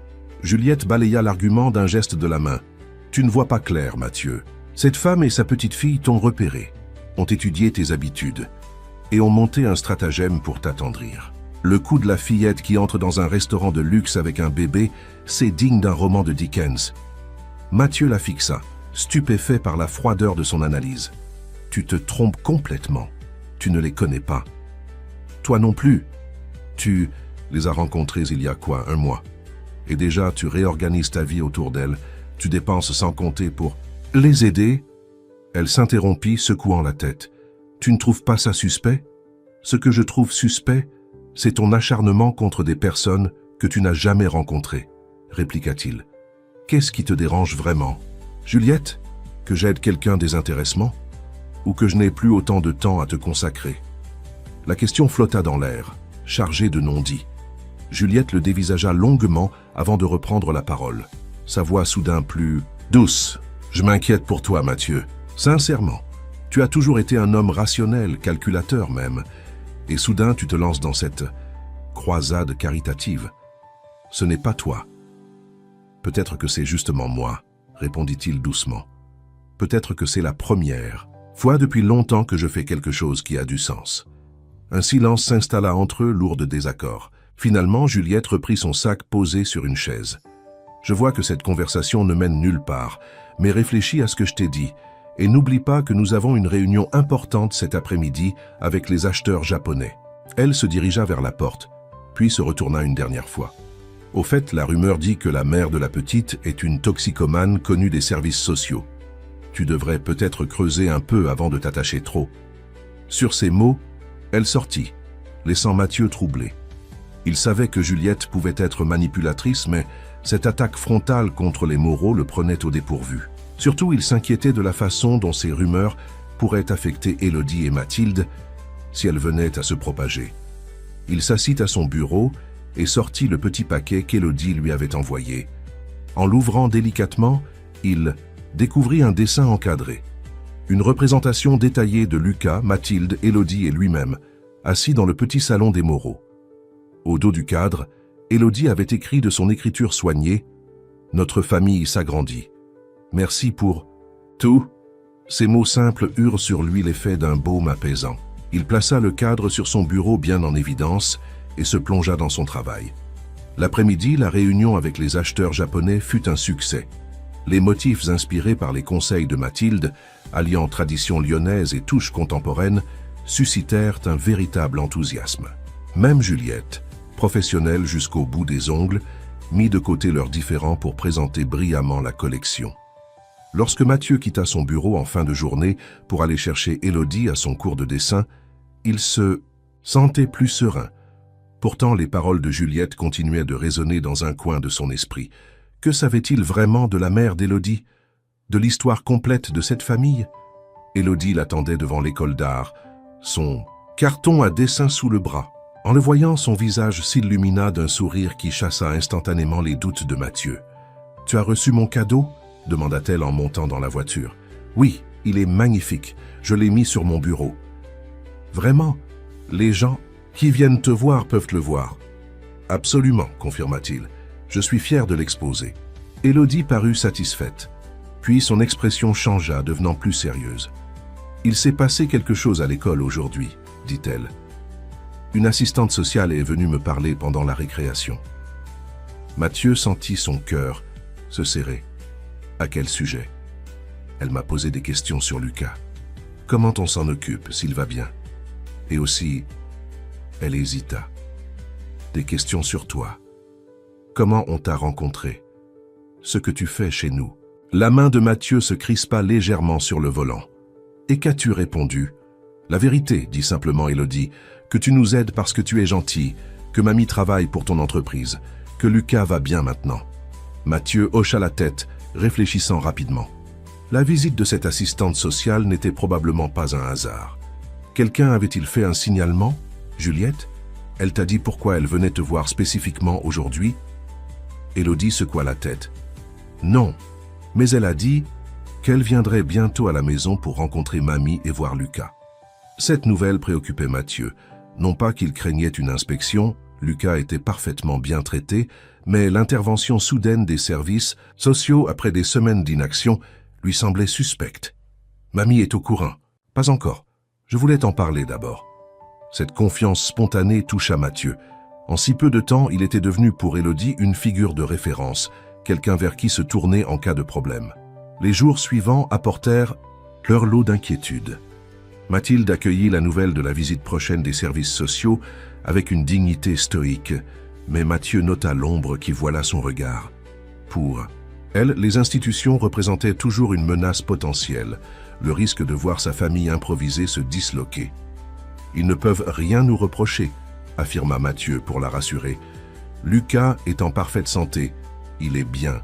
Juliette balaya l'argument d'un geste de la main. « Tu ne vois pas clair, Mathieu. Cette femme et sa petite-fille t'ont repéré, ont étudié tes habitudes et ont monté un stratagème pour t'attendrir. Le coup de la fillette qui entre dans un restaurant de luxe avec un bébé, c'est digne d'un roman de Dickens. » Mathieu la fixa, stupéfait par la froideur de son analyse. « Tu te trompes complètement. Tu ne les connais pas. Toi non plus. Tu les as rencontrées il y a quoi, 1 mois. Et déjà, tu réorganises ta vie autour d'elles. Tu dépenses sans compter pour les aider. » Elle s'interrompit, secouant la tête. « Tu ne trouves pas ça suspect? Ce que je trouve suspect, c'est ton acharnement contre des personnes que tu n'as jamais rencontrées, » répliqua-t-il. « Qu'est-ce qui te dérange vraiment? Juliette, que j'aide quelqu'un désintéressement? Ou que je n'ai plus autant de temps à te consacrer? » La question flotta dans l'air, chargée de non-dits. Juliette le dévisagea longuement avant de reprendre la parole. Sa voix soudain plus douce. « Je m'inquiète pour toi, Mathieu. Sincèrement. Tu as toujours été un homme rationnel, calculateur même. Et soudain, tu te lances dans cette croisade caritative. Ce n'est pas toi. » « Peut-être que c'est justement moi, » répondit-il doucement. « Peut-être que c'est la première fois depuis longtemps que je fais quelque chose qui a du sens. » Un silence s'installa entre eux, lourd de désaccord. Finalement, Juliette reprit son sac posé sur une chaise. « Je vois que cette conversation ne mène nulle part, mais réfléchis à ce que je t'ai dit, et n'oublie pas que nous avons une réunion importante cet après-midi avec les acheteurs japonais. » Elle se dirigea vers la porte, puis se retourna une dernière fois. « Au fait, la rumeur dit que la mère de la petite est une toxicomane connue des services sociaux. Tu devrais peut-être creuser un peu avant de t'attacher trop. » Sur ces mots, elle sortit, laissant Mathieu troublé. Il savait que Juliette pouvait être manipulatrice, mais cette attaque frontale contre les moraux le prenait au dépourvu. Surtout, il s'inquiétait de la façon dont ces rumeurs pourraient affecter Élodie et Mathilde si elles venaient à se propager. Il s'assit à son bureau et sortit le petit paquet qu'Élodie lui avait envoyé. En l'ouvrant délicatement, il découvrit un dessin encadré. Une représentation détaillée de Lucas, Mathilde, Élodie et lui-même, assis dans le petit salon des Moreau. Au dos du cadre, Élodie avait écrit de son écriture soignée « Notre famille s'agrandit. Merci pour tout. » Ces mots simples eurent sur lui l'effet d'un baume apaisant. Il plaça le cadre sur son bureau bien en évidence et se plongea dans son travail. L'après-midi, la réunion avec les acheteurs japonais fut un succès. Les motifs inspirés par les conseils de Mathilde, alliant tradition lyonnaise et touche contemporaine, suscitèrent un véritable enthousiasme. Même Juliette, professionnelle jusqu'au bout des ongles, mit de côté leurs différends pour présenter brillamment la collection. Lorsque Mathieu quitta son bureau en fin de journée pour aller chercher Élodie à son cours de dessin, il se sentait plus serein. Pourtant, les paroles de Juliette continuaient de résonner dans un coin de son esprit. Que savait-il vraiment de la mère d'Élodie? De l'histoire complète de cette famille? Élodie l'attendait devant l'école d'art, son carton à dessin sous le bras. En le voyant, son visage s'illumina d'un sourire qui chassa instantanément les doutes de Mathieu. « Tu as reçu mon cadeau ?» demanda-t-elle en montant dans la voiture. « Oui, il est magnifique. Je l'ai mis sur mon bureau. »« Vraiment? Les gens qui viennent te voir peuvent le voir. »« Absolument, » confirma-t-il. « Je suis fier de l'exposer. » Élodie parut satisfaite. Puis son expression changea, devenant plus sérieuse. « Il s'est passé quelque chose à l'école aujourd'hui, » dit-elle. « Une assistante sociale est venue me parler pendant la récréation. » Mathieu sentit son cœur se serrer. « À quel sujet? » Elle m'a posé des questions sur Lucas. « Comment on s'en occupe, s'il va bien? » Et aussi, elle hésita. « Des questions sur toi. Comment on t'a rencontré? Ce que tu fais chez nous. » La main de Mathieu se crispa légèrement sur le volant. « Et qu'as-tu répondu? »« La vérité, dit simplement Élodie, que tu nous aides parce que tu es gentil, que mamie travaille pour ton entreprise, que Lucas va bien maintenant. » Mathieu hocha la tête, réfléchissant rapidement. La visite de cette assistante sociale n'était probablement pas un hasard. Quelqu'un avait-il fait un signalement? Juliette? Elle t'a dit pourquoi elle venait te voir spécifiquement aujourd'hui? Élodie secoua la tête. Non, mais elle a dit qu'elle viendrait bientôt à la maison pour rencontrer mamie et voir Lucas. Cette nouvelle préoccupait Mathieu. Non pas qu'il craignait une inspection, Lucas était parfaitement bien traité, mais l'intervention soudaine des services sociaux après des semaines d'inaction lui semblait suspecte. « Mamie est au courant. »« Pas encore. Je voulais t'en parler d'abord. » Cette confiance spontanée toucha Mathieu. En si peu de temps, il était devenu pour Élodie une figure de référence, quelqu'un vers qui se tourner en cas de problème. Les jours suivants apportèrent leur lot d'inquiétudes. Mathilde accueillit la nouvelle de la visite prochaine des services sociaux avec une dignité stoïque, mais Mathieu nota l'ombre qui voila son regard. Pour elle, les institutions représentaient toujours une menace potentielle, le risque de voir sa famille improvisée se disloquer. « Ils ne peuvent rien nous reprocher », affirma Mathieu pour la rassurer. « Lucas est en parfaite santé, il est bien.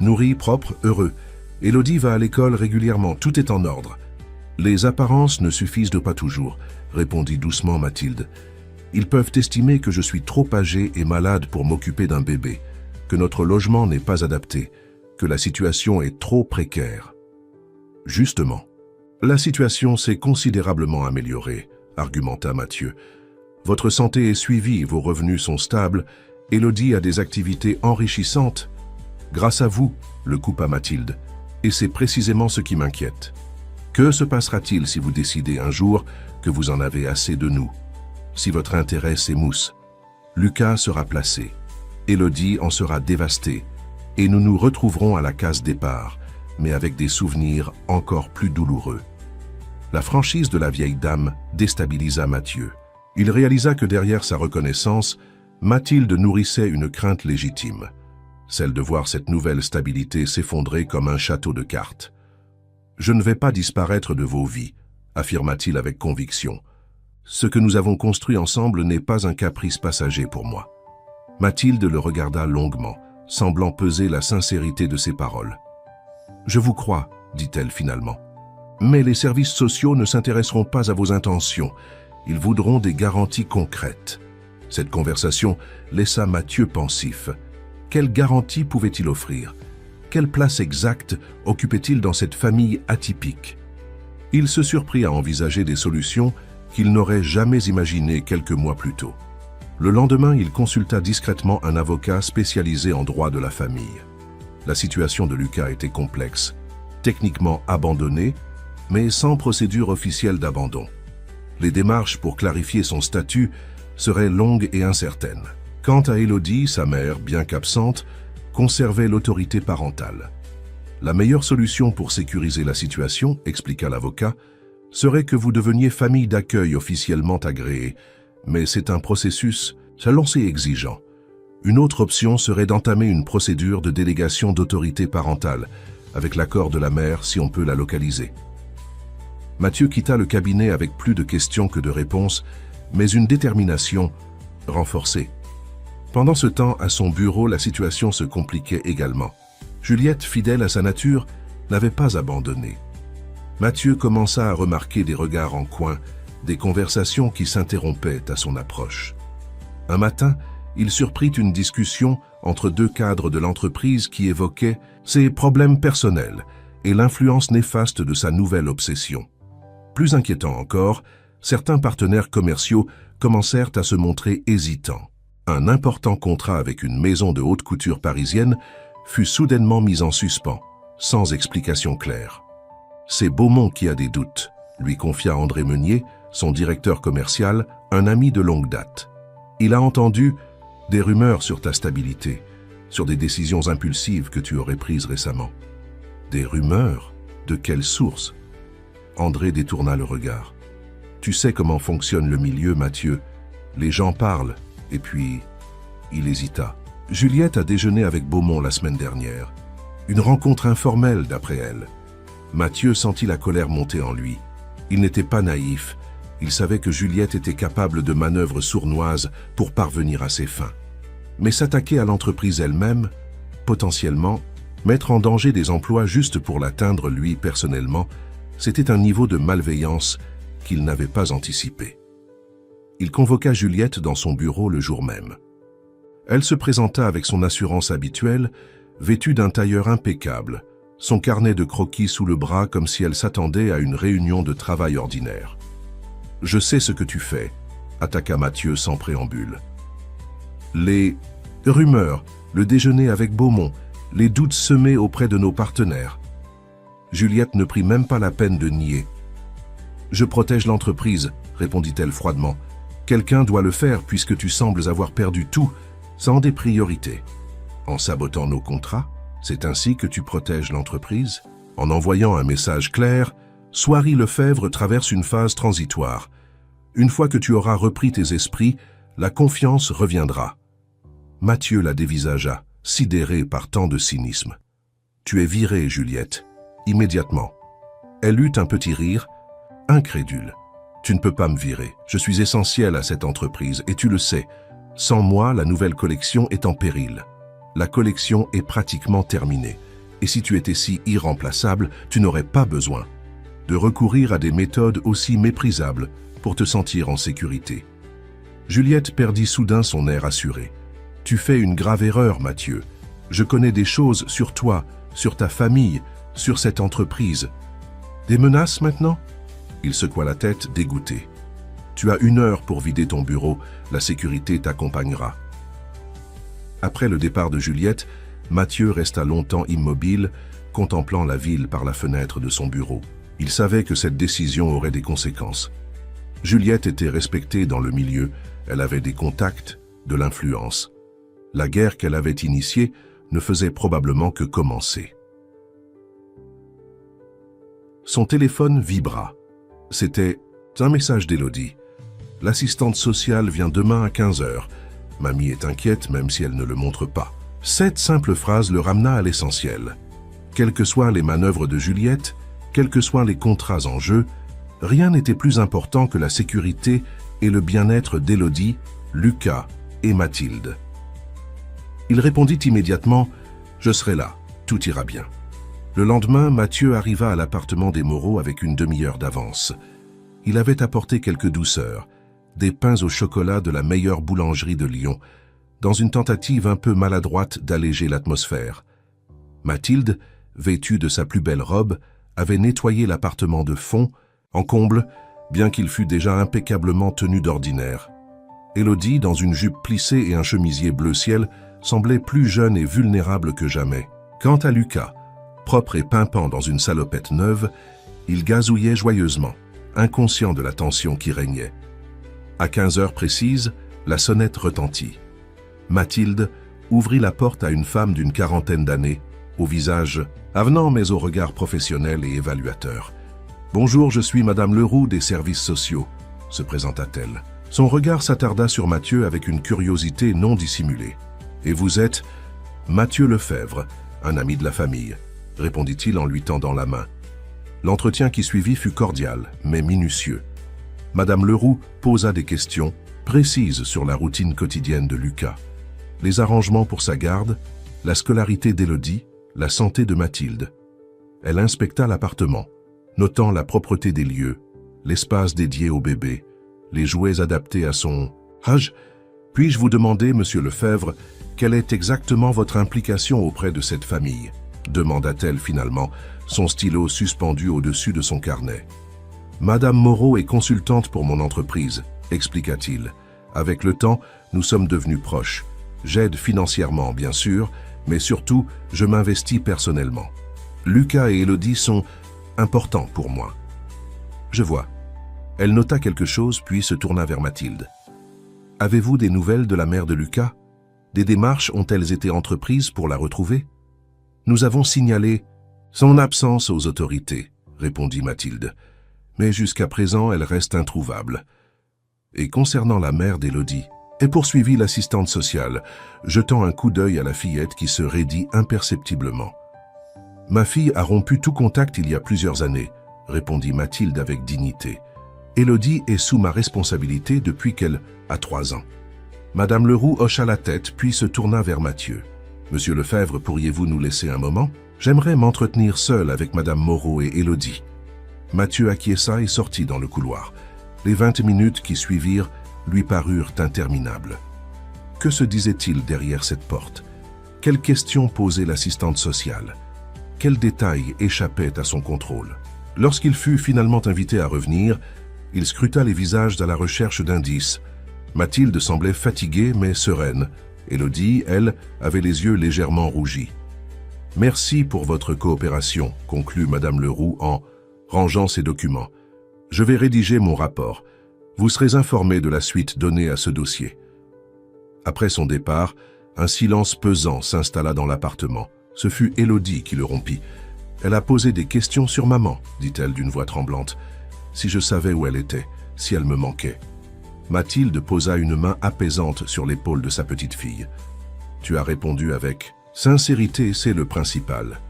Nourri, propre, heureux. Élodie va à l'école régulièrement, tout est en ordre. » « Les apparences ne suffisent pas toujours, » répondit doucement Mathilde. « Ils peuvent estimer que je suis trop âgé et malade pour m'occuper d'un bébé, que notre logement n'est pas adapté, que la situation est trop précaire. » Justement, la situation s'est considérablement améliorée, argumenta Mathieu. Votre santé est suivie, vos revenus sont stables, Élodie a des activités enrichissantes. Grâce à vous, le coupa Mathilde, et c'est précisément ce qui m'inquiète. Que se passera-t-il si vous décidez un jour que vous en avez assez de nous? Si votre intérêt s'émousse, Lucas sera placé, Élodie en sera dévastée, et nous nous retrouverons à la case départ, mais avec des souvenirs encore plus douloureux. La franchise de la vieille dame déstabilisa Mathieu. Il réalisa que derrière sa reconnaissance, Mathilde nourrissait une crainte légitime, celle de voir cette nouvelle stabilité s'effondrer comme un château de cartes. « Je ne vais pas disparaître de vos vies », affirma-t-il avec conviction. « Ce que nous avons construit ensemble n'est pas un caprice passager pour moi. » Mathilde le regarda longuement, semblant peser la sincérité de ses paroles. « Je vous crois, » dit-elle finalement. « Mais les services sociaux ne s'intéresseront pas à vos intentions. Ils voudront des garanties concrètes. » Cette conversation laissa Mathieu pensif. Quelle garantie pouvait-il offrir? Quelle place exacte occupait-il dans cette famille atypique? Il se surprit à envisager des solutions qu'il n'aurait jamais imaginées quelques mois plus tôt. Le lendemain, il consulta discrètement un avocat spécialisé en droit de la famille. La situation de Lucas était complexe, techniquement abandonné, mais sans procédure officielle d'abandon. Les démarches pour clarifier son statut seraient longues et incertaines. Quant à Élodie, sa mère, bien qu'absente, conservait l'autorité parentale. La meilleure solution pour sécuriser la situation, expliqua l'avocat, serait que vous deveniez famille d'accueil officiellement agréée, mais c'est un processus assez exigeant. Une autre option serait d'entamer une procédure de délégation d'autorité parentale, avec l'accord de la mère si on peut la localiser. Mathieu quitta le cabinet avec plus de questions que de réponses, mais une détermination renforcée. Pendant ce temps, à son bureau, la situation se compliquait également. Juliette, fidèle à sa nature, n'avait pas abandonné. Mathieu commença à remarquer des regards en coin, des conversations qui s'interrompaient à son approche. Un matin, il surprit une discussion entre deux cadres de l'entreprise qui évoquaient ses problèmes personnels et l'influence néfaste de sa nouvelle obsession. Plus inquiétant encore, certains partenaires commerciaux commencèrent à se montrer hésitants. Un important contrat avec une maison de haute couture parisienne fut soudainement mis en suspens, sans explication claire. « C'est Beaumont qui a des doutes », lui confia André Meunier, son directeur commercial, un ami de longue date. « Il a entendu des rumeurs sur ta stabilité, sur des décisions impulsives que tu aurais prises récemment. » « Des rumeurs? De quelle source ?» André détourna le regard. « Tu sais comment fonctionne le milieu, Mathieu. Les gens parlent. » Et puis, il hésita. Juliette a déjeuné avec Beaumont la semaine dernière. Une rencontre informelle, d'après elle. Mathieu sentit la colère monter en lui. Il n'était pas naïf. Il savait que Juliette était capable de manœuvres sournoises pour parvenir à ses fins. Mais s'attaquer à l'entreprise elle-même, potentiellement, mettre en danger des emplois juste pour l'atteindre lui personnellement, c'était un niveau de malveillance qu'il n'avait pas anticipé. Il convoqua Juliette dans son bureau le jour même. Elle se présenta avec son assurance habituelle, vêtue d'un tailleur impeccable, son carnet de croquis sous le bras comme si elle s'attendait à une réunion de travail ordinaire. « Je sais ce que tu fais », attaqua Mathieu sans préambule. Les rumeurs, le déjeuner avec Beaumont, les doutes semés auprès de nos partenaires. Juliette ne prit même pas la peine de nier. « Je protège l'entreprise », répondit-elle froidement. « Quelqu'un doit le faire puisque tu sembles avoir perdu tout, sans des priorités. En sabotant nos contrats, c'est ainsi que tu protèges l'entreprise. En envoyant un message clair, Soiery Lefebvre traverse une phase transitoire. Une fois que tu auras repris tes esprits, la confiance reviendra. » Mathieu la dévisagea, sidéré par tant de cynisme. « Tu es virée, Juliette, immédiatement. » Elle eut un petit rire, incrédule. « Tu ne peux pas me virer, je suis essentiel à cette entreprise et tu le sais. Sans moi, la nouvelle collection est en péril. La collection est pratiquement terminée. Et si tu étais si irremplaçable, tu n'aurais pas besoin de recourir à des méthodes aussi méprisables pour te sentir en sécurité. » Juliette perdit soudain son air assuré. « Tu fais une grave erreur, Mathieu. Je connais des choses sur toi, sur ta famille, sur cette entreprise. » « Des menaces maintenant ?» Il secoua la tête, dégoûté. « Tu as 1 heure pour vider ton bureau, la sécurité t'accompagnera. » Après le départ de Juliette, Mathieu resta longtemps immobile, contemplant la ville par la fenêtre de son bureau. Il savait que cette décision aurait des conséquences. Juliette était respectée dans le milieu, elle avait des contacts, de l'influence. La guerre qu'elle avait initiée ne faisait probablement que commencer. Son téléphone vibra. C'était un message d'Élodie. « L'assistante sociale vient demain à 15 h. Mamie est inquiète même si elle ne le montre pas. » Cette simple phrase le ramena à l'essentiel. Quelles que soient les manœuvres de Juliette, quels que soient les contrats en jeu, rien n'était plus important que la sécurité et le bien-être d'Élodie, Lucas et Mathilde. Il répondit immédiatement « Je serai là, tout ira bien ». Le lendemain, Mathieu arriva à l'appartement des Moreau avec une demi-heure d'avance. Il avait apporté quelques douceurs, des pains au chocolat de la meilleure boulangerie de Lyon, dans une tentative un peu maladroite d'alléger l'atmosphère. Mathilde, vêtue de sa plus belle robe, avait nettoyé l'appartement de fond, en comble, bien qu'il fût déjà impeccablement tenu d'ordinaire. Élodie, dans une jupe plissée et un chemisier bleu ciel, semblait plus jeune et vulnérable que jamais. Quant à Lucas, propre et pimpant dans une salopette neuve, il gazouillait joyeusement, inconscient de la tension qui régnait. À 15 h précises, la sonnette retentit. Mathilde ouvrit la porte à une femme d'une quarantaine d'années, au visage avenant mais au regard professionnel et évaluateur. « Bonjour, je suis Madame Leroux des services sociaux », se présenta-t-elle. Son regard s'attarda sur Mathieu avec une curiosité non dissimulée. « Et vous êtes Mathieu Lefebvre, un ami de la famille », répondit-il en lui tendant la main. L'entretien qui suivit fut cordial, mais minutieux. Madame Leroux posa des questions précises sur la routine quotidienne de Lucas. Les arrangements pour sa garde, la scolarité d'Élodie, la santé de Mathilde. Elle inspecta l'appartement, notant la propreté des lieux, l'espace dédié au bébé, les jouets adaptés à son âge. « Puis-je vous demander, Monsieur Lefebvre, quelle est exactement votre implication auprès de cette famille ?» demanda-t-elle finalement, son stylo suspendu au-dessus de son carnet. « Madame Moreau est consultante pour mon entreprise », expliqua-t-il. « Avec le temps, nous sommes devenus proches. J'aide financièrement, bien sûr, mais surtout, je m'investis personnellement. Lucas et Élodie sont importants pour moi. » « Je vois. » Elle nota quelque chose, puis se tourna vers Mathilde. « Avez-vous des nouvelles de la mère de Lucas? Des démarches ont-elles été entreprises pour la retrouver? » « Nous avons signalé son absence aux autorités, » répondit Mathilde. « Mais jusqu'à présent, elle reste introuvable. » Et concernant la mère d'Élodie, et poursuivit l'assistante sociale, jetant un coup d'œil à la fillette qui se raidit imperceptiblement. « Ma fille a rompu tout contact il y a plusieurs années, » répondit Mathilde avec dignité. « Élodie est sous ma responsabilité depuis qu'elle a 3 ans. » Madame Leroux hocha la tête, puis se tourna vers Mathieu. « Monsieur Lefebvre, pourriez-vous nous laisser un moment? J'aimerais m'entretenir seul avec Madame Moreau et Élodie. » Mathieu acquiesça et sortit dans le couloir. Les 20 minutes qui suivirent lui parurent interminables. Que se disait-il derrière cette porte? Quelles questions posait l'assistante sociale? Quel détail échappait à son contrôle? Lorsqu'il fut finalement invité à revenir, il scruta les visages à la recherche d'indices. Mathilde semblait fatiguée mais sereine. Élodie, elle, avait les yeux légèrement rougis. « Merci pour votre coopération », conclut Madame Leroux en rangeant ses documents. « Je vais rédiger mon rapport. Vous serez informé de la suite donnée à ce dossier. » Après son départ, un silence pesant s'installa dans l'appartement. Ce fut Élodie qui le rompit. « Elle a posé des questions sur maman, dit-elle d'une voix tremblante. Si je savais où elle était, si elle me manquait. » Mathilde posa une main apaisante sur l'épaule de sa petite fille. « Tu as répondu avec sincérité, c'est le principal. »«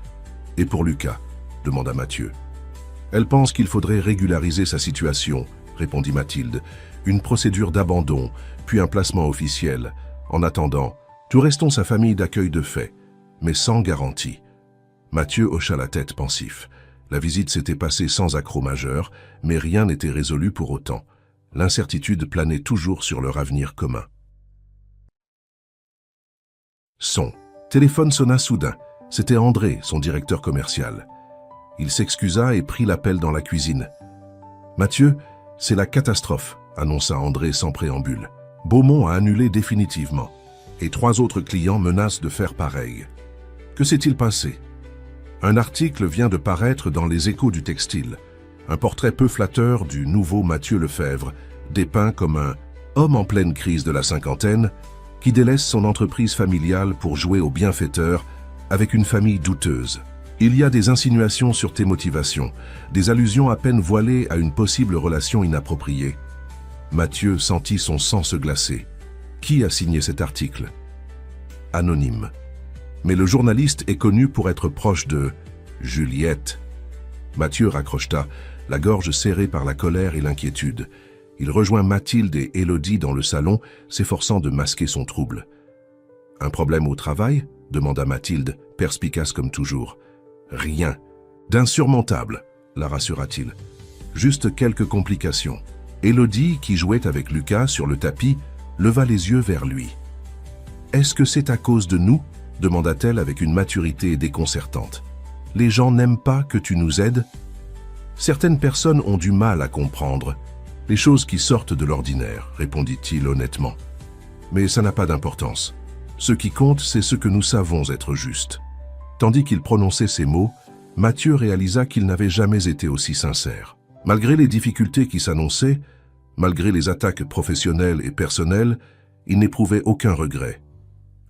Et pour Lucas ?» demanda Mathieu. « Elle pense qu'il faudrait régulariser sa situation, » répondit Mathilde. « Une procédure d'abandon, puis un placement officiel. En attendant, tout restons sa famille d'accueil de fait, mais sans garantie. » Mathieu hocha la tête pensif. La visite s'était passée sans accroc majeur, mais rien n'était résolu pour autant. L'incertitude planait toujours sur leur avenir commun. Son téléphone sonna soudain. C'était André, son directeur commercial. Il s'excusa et prit l'appel dans la cuisine. « Mathieu, c'est la catastrophe », annonça André sans préambule. « Beaumont a annulé définitivement, et 3 autres clients menacent de faire pareil. Que s'est-il passé ? Un article vient de paraître dans les Échos du textile. Un portrait peu flatteur du nouveau Mathieu Lefebvre, dépeint comme un homme en pleine crise de la cinquantaine qui délaisse son entreprise familiale pour jouer au bienfaiteur avec une famille douteuse. Il y a des insinuations sur tes motivations, des allusions à peine voilées à une possible relation inappropriée. » Mathieu sentit son sang se glacer. Qui a signé cet article? Anonyme. Mais le journaliste est connu pour être proche de Juliette. Mathieu raccrocheta, la gorge serrée par la colère et l'inquiétude. Il rejoint Mathilde et Élodie dans le salon, s'efforçant de masquer son trouble. « Un problème au travail ?» demanda Mathilde, perspicace comme toujours. « Rien. D'insurmontable, » la rassura-t-il. « Juste quelques complications. » Élodie, qui jouait avec Lucas sur le tapis, leva les yeux vers lui. « Est-ce que c'est à cause de nous ?» demanda-t-elle avec une maturité déconcertante. « Les gens n'aiment pas que tu nous aides ?» Certaines personnes ont du mal à comprendre les choses qui sortent de l'ordinaire, répondit-il honnêtement. Mais ça n'a pas d'importance. Ce qui compte, c'est ce que nous savons être juste. Tandis qu'il prononçait ces mots, Mathieu réalisa qu'il n'avait jamais été aussi sincère. Malgré les difficultés qui s'annonçaient, malgré les attaques professionnelles et personnelles, il n'éprouvait aucun regret.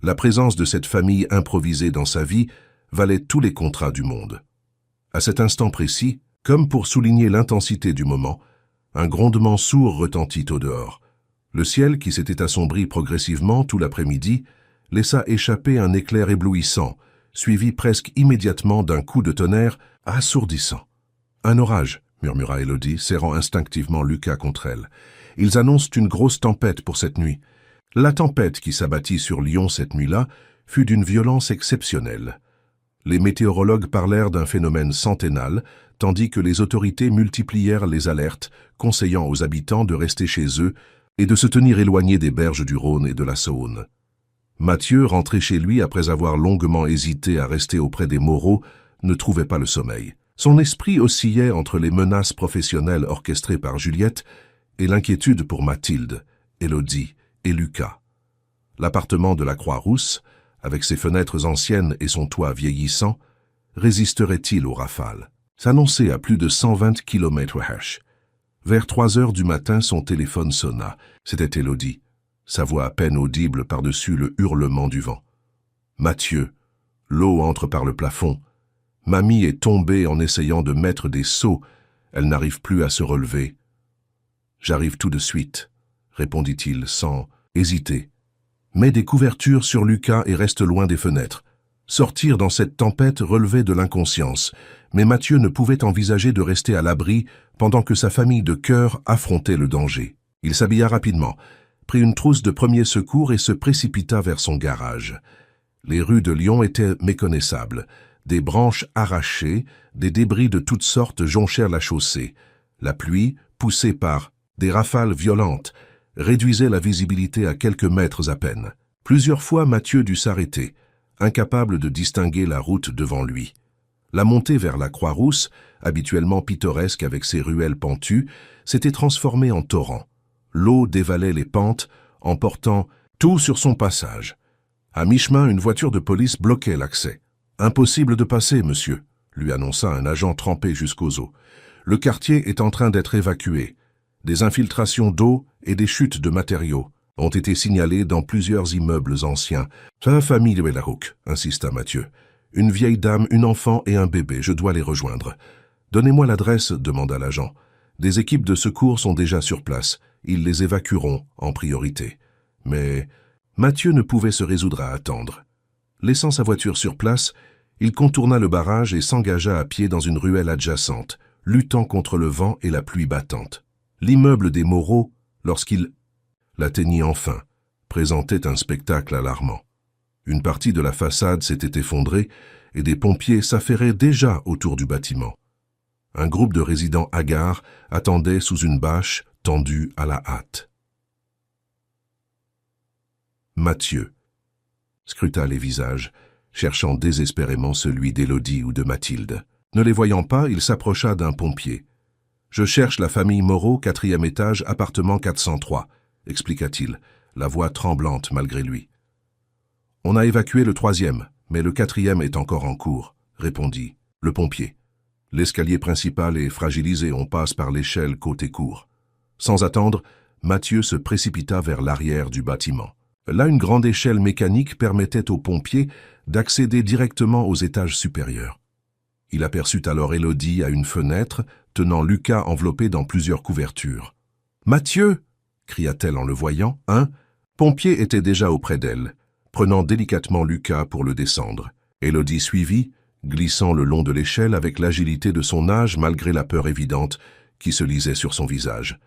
La présence de cette famille improvisée dans sa vie valait tous les contrats du monde. À cet instant précis, comme pour souligner l'intensité du moment, un grondement sourd retentit au dehors. Le ciel, qui s'était assombri progressivement tout l'après-midi, laissa échapper un éclair éblouissant, suivi presque immédiatement d'un coup de tonnerre assourdissant. « Un orage », murmura Élodie, serrant instinctivement Lucas contre elle. « Ils annoncent une grosse tempête pour cette nuit. » La tempête qui s'abattit sur Lyon cette nuit-là fut d'une violence exceptionnelle. Les météorologues parlèrent d'un phénomène centennal, tandis que les autorités multiplièrent les alertes, conseillant aux habitants de rester chez eux et de se tenir éloignés des berges du Rhône et de la Saône. Mathieu, rentré chez lui après avoir longuement hésité à rester auprès des Moreau, ne trouvait pas le sommeil. Son esprit oscillait entre les menaces professionnelles orchestrées par Juliette et l'inquiétude pour Mathilde, Élodie et Lucas. L'appartement de la Croix-Rousse, avec ses fenêtres anciennes et son toit vieillissant, résisterait-il aux rafales? S'annonçait à plus de 120 km/h. Vers 3 heures du matin, son téléphone sonna. C'était Élodie, sa voix à peine audible par-dessus le hurlement du vent. « Mathieu, l'eau entre par le plafond. Mamie est tombée en essayant de mettre des seaux. Elle n'arrive plus à se relever. »« J'arrive tout de suite, » répondit-il sans hésiter. « Mets des couvertures sur Lucas et reste loin des fenêtres. » Sortir dans cette tempête relevait de l'inconscience, mais Mathieu ne pouvait envisager de rester à l'abri pendant que sa famille de cœur affrontait le danger. Il s'habilla rapidement, prit une trousse de premiers secours et se précipita vers son garage. Les rues de Lyon étaient méconnaissables. Des branches arrachées, des débris de toutes sortes jonchèrent la chaussée. La pluie, poussée par des rafales violentes, réduisait la visibilité à quelques mètres à peine. Plusieurs fois, Mathieu dut s'arrêter, incapable de distinguer la route devant lui. La montée vers la Croix-Rousse, habituellement pittoresque avec ses ruelles pentues, s'était transformée en torrent. L'eau dévalait les pentes, emportant tout sur son passage. À mi-chemin, une voiture de police bloquait l'accès. « Impossible de passer, monsieur », lui annonça un agent trempé jusqu'aux os. « Le quartier est en train d'être évacué. Des infiltrations d'eau et des chutes de matériaux ont été signalées dans plusieurs immeubles anciens. « Sa famille de Bellahouk », insista Mathieu. « Une vieille dame, une enfant et un bébé, je dois les rejoindre. »« Donnez-moi l'adresse » demanda l'agent. « Des équipes de secours sont déjà sur place. Ils les évacueront en priorité. » Mais Mathieu ne pouvait se résoudre à attendre. Laissant sa voiture sur place, il contourna le barrage et s'engagea à pied dans une ruelle adjacente, luttant contre le vent et la pluie battante. L'immeuble des Moreau, lorsqu'il l'atteignit enfin, présentait un spectacle alarmant. Une partie de la façade s'était effondrée et des pompiers s'affairaient déjà autour du bâtiment. Un groupe de résidents hagards attendait sous une bâche tendue à la hâte. Mathieu scruta les visages, cherchant désespérément celui d'Élodie ou de Mathilde. Ne les voyant pas, il s'approcha d'un pompier. « Je cherche la famille Moreau, 4e étage, appartement 403, » expliqua-t-il, la voix tremblante malgré lui. « On a évacué le 3e, mais le 4e est encore en cours, » répondit le pompier. « L'escalier principal est fragilisé, on passe par l'échelle côté cour. » Sans attendre, Mathieu se précipita vers l'arrière du bâtiment. Là, une grande échelle mécanique permettait aux pompiers d'accéder directement aux étages supérieurs. Il aperçut alors Élodie à une fenêtre, tenant Lucas enveloppé dans plusieurs couvertures. « Mathieu !» cria-t-elle en le voyant. Un pompier était déjà auprès d'elle, prenant délicatement Lucas pour le descendre. Élodie suivit, glissant le long de l'échelle avec l'agilité de son âge malgré la peur évidente qui se lisait sur son visage.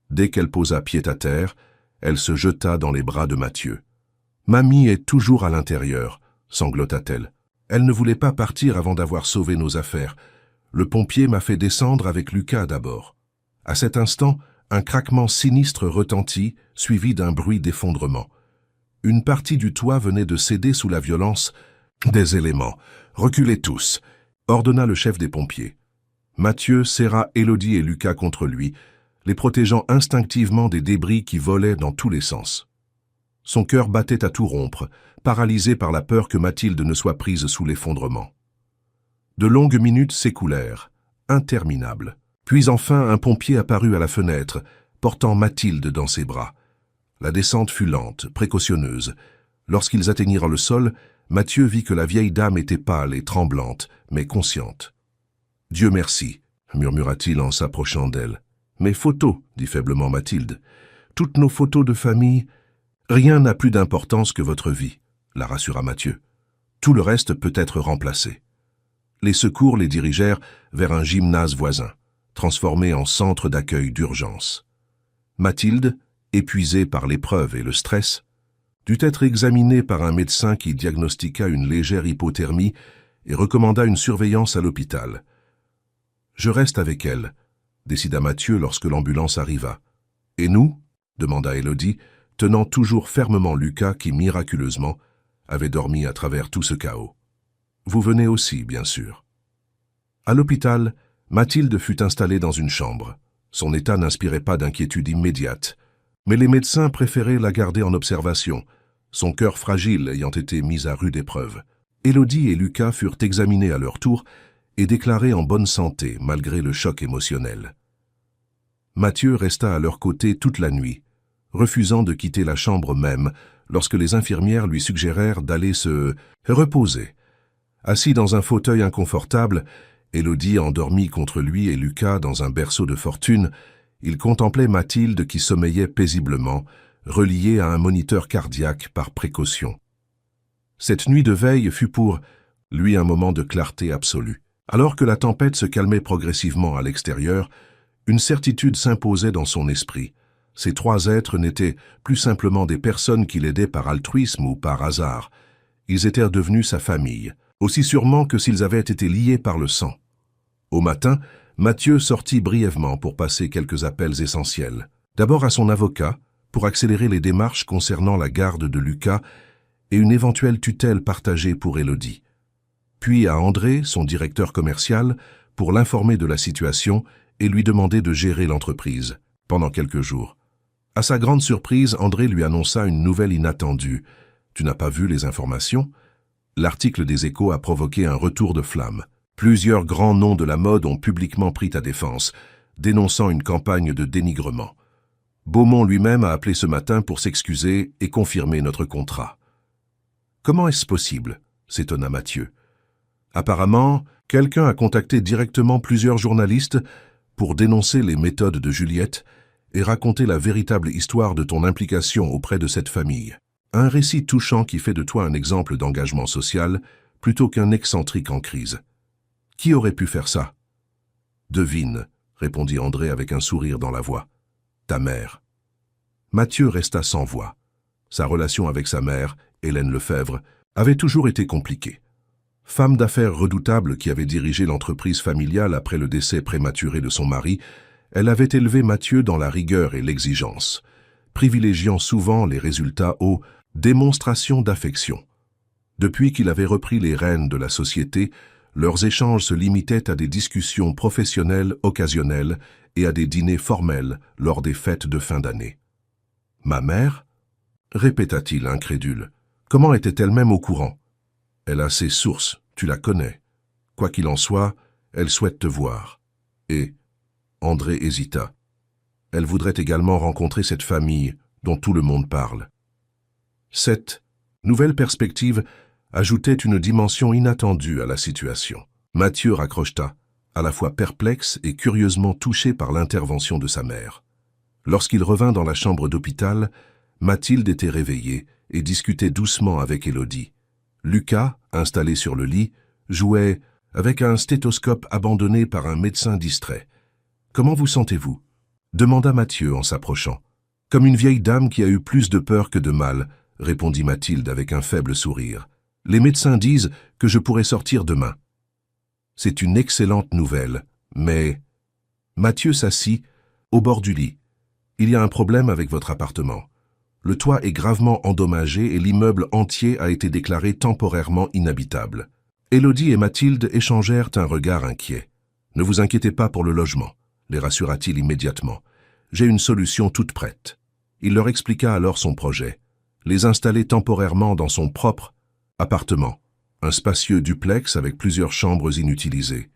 Dès qu'elle posa pied à terre, elle se jeta dans les bras de Mathieu. « Mamie est toujours à l'intérieur », sanglota-t-elle. « Elle ne voulait pas partir avant d'avoir sauvé nos affaires. Le pompier m'a fait descendre avec Lucas d'abord. » À cet instant, un craquement sinistre retentit, suivi d'un bruit d'effondrement. Une partie du toit venait de céder sous la violence des éléments. « Reculez tous », ordonna le chef des pompiers. Mathieu serra Élodie et Lucas contre lui, les protégeant instinctivement des débris qui volaient dans tous les sens. Son cœur battait à tout rompre, paralysé par la peur que Mathilde ne soit prise sous l'effondrement. De longues minutes s'écoulèrent, interminables. Puis enfin un pompier apparut à la fenêtre, portant Mathilde dans ses bras. La descente fut lente, précautionneuse. Lorsqu'ils atteignirent le sol, Mathieu vit que la vieille dame était pâle et tremblante, mais consciente. « Dieu merci », murmura-t-il en s'approchant d'elle. « Mes photos, dit faiblement Mathilde. Toutes nos photos de famille. Rien n'a plus d'importance que votre vie, la rassura Mathieu. Tout le reste peut être remplacé. » Les secours les dirigèrent vers un gymnase voisin, transformé en centre d'accueil d'urgence. Mathilde, épuisée par l'épreuve et le stress, dut être examinée par un médecin qui diagnostiqua une légère hypothermie et recommanda une surveillance à l'hôpital. « Je reste avec elle », décida Mathieu lorsque l'ambulance arriva. « Et nous ?» demanda Élodie, tenant toujours fermement Lucas qui, miraculeusement, avait dormi à travers tout ce chaos. « Vous venez aussi, bien sûr. » À l'hôpital, Mathilde fut installée dans une chambre. Son état n'inspirait pas d'inquiétude immédiate, mais les médecins préféraient la garder en observation, son cœur fragile ayant été mis à rude épreuve. Élodie et Lucas furent examinés à leur tour et déclarés en bonne santé malgré le choc émotionnel. Mathieu resta à leur côté toute la nuit, refusant de quitter la chambre même lorsque les infirmières lui suggérèrent d'aller se reposer. Assis dans un fauteuil inconfortable, Élodie endormie contre lui et Lucas dans un berceau de fortune, il contemplait Mathilde qui sommeillait paisiblement, reliée à un moniteur cardiaque par précaution. Cette nuit de veille fut pour lui un moment de clarté absolue. Alors que la tempête se calmait progressivement à l'extérieur, une certitude s'imposait dans son esprit. Ces trois êtres n'étaient plus simplement des personnes qu'il aidait par altruisme ou par hasard. Ils étaient devenus sa famille, aussi sûrement que s'ils avaient été liés par le sang. Au matin, Mathieu sortit brièvement pour passer quelques appels essentiels. D'abord à son avocat, pour accélérer les démarches concernant la garde de Lucas et une éventuelle tutelle partagée pour Élodie. puis à André, son directeur commercial, pour l'informer de la situation et lui demander de gérer l'entreprise pendant quelques jours. À sa grande surprise, André lui annonça une nouvelle inattendue. « Tu n'as pas vu les informations ?» L'article des Échos a provoqué un retour de flamme. Plusieurs grands noms de la mode ont publiquement pris ta défense, dénonçant une campagne de dénigrement. Beaumont lui-même a appelé ce matin pour s'excuser et confirmer notre contrat. « Comment est-ce possible ?» s'étonna Mathieu. Apparemment, quelqu'un a contacté directement plusieurs journalistes pour dénoncer les méthodes de Juliette et raconter la véritable histoire de ton implication auprès de cette famille. Un récit touchant qui fait de toi un exemple d'engagement social plutôt qu'un excentrique en crise. Qui aurait pu faire ça? Devine, répondit André avec un sourire dans la voix. Ta mère. Mathieu resta sans voix. Sa relation avec sa mère, Hélène Lefebvre, avait toujours été compliquée. Femme d'affaires redoutable qui avait dirigé l'entreprise familiale après le décès prématuré de son mari, elle avait élevé Mathieu dans la rigueur et l'exigence, privilégiant souvent les résultats aux démonstrations d'affection. Depuis qu'il avait repris les rênes de la société, leurs échanges se limitaient à des discussions professionnelles occasionnelles et à des dîners formels lors des fêtes de fin d'année. « Ma mère ?» répéta-t-il incrédule. « Comment était-elle même au courant ? Elle a ses sources, tu la connais. Quoi qu'il en soit, elle souhaite te voir. » Et André hésita. Elle voudrait également rencontrer cette famille dont tout le monde parle. Cette nouvelle perspective ajoutait une dimension inattendue à la situation. Mathieu raccrocheta, à la fois perplexe et curieusement touché par l'intervention de sa mère. Lorsqu'il revint dans la chambre d'hôpital, Mathilde était réveillée et discutait doucement avec Élodie. Lucas, installé sur le lit, jouait avec un stéthoscope abandonné par un médecin distrait. « Comment vous sentez-vous » demanda Mathieu en s'approchant. « Comme une vieille dame qui a eu plus de peur que de mal », répondit Mathilde avec un faible sourire. « Les médecins disent que je pourrais sortir demain. » C'est une excellente nouvelle, mais... Mathieu s'assit au bord du lit. « Il y a un problème avec votre appartement. Le toit est gravement endommagé et l'immeuble entier a été déclaré temporairement inhabitable. » Élodie et Mathilde échangèrent un regard inquiet. « Ne vous inquiétez pas pour le logement, » les rassura-t-il immédiatement. « J'ai une solution toute prête. » Il leur expliqua alors son projet. Les installer temporairement dans son propre appartement, un spacieux duplex avec plusieurs chambres inutilisées.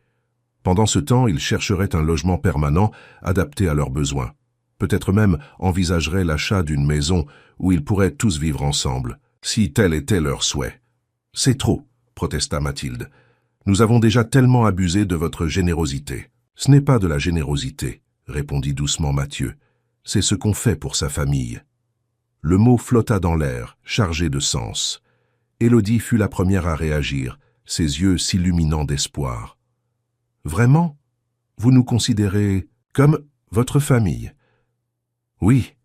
Pendant ce temps, ils chercheraient un logement permanent adapté à leurs besoins. Peut-être même envisageraient l'achat d'une maison où ils pourraient tous vivre ensemble, si tel était leur souhait. « C'est trop », protesta Mathilde. « Nous avons déjà tellement abusé de votre générosité. »« Ce n'est pas de la générosité, » répondit doucement Mathieu. « C'est ce qu'on fait pour sa famille. » Le mot flotta dans l'air, chargé de sens. Élodie fut la première à réagir, ses yeux s'illuminant d'espoir. « Vraiment ? Vous nous considérez comme votre famille ?» « Oui, »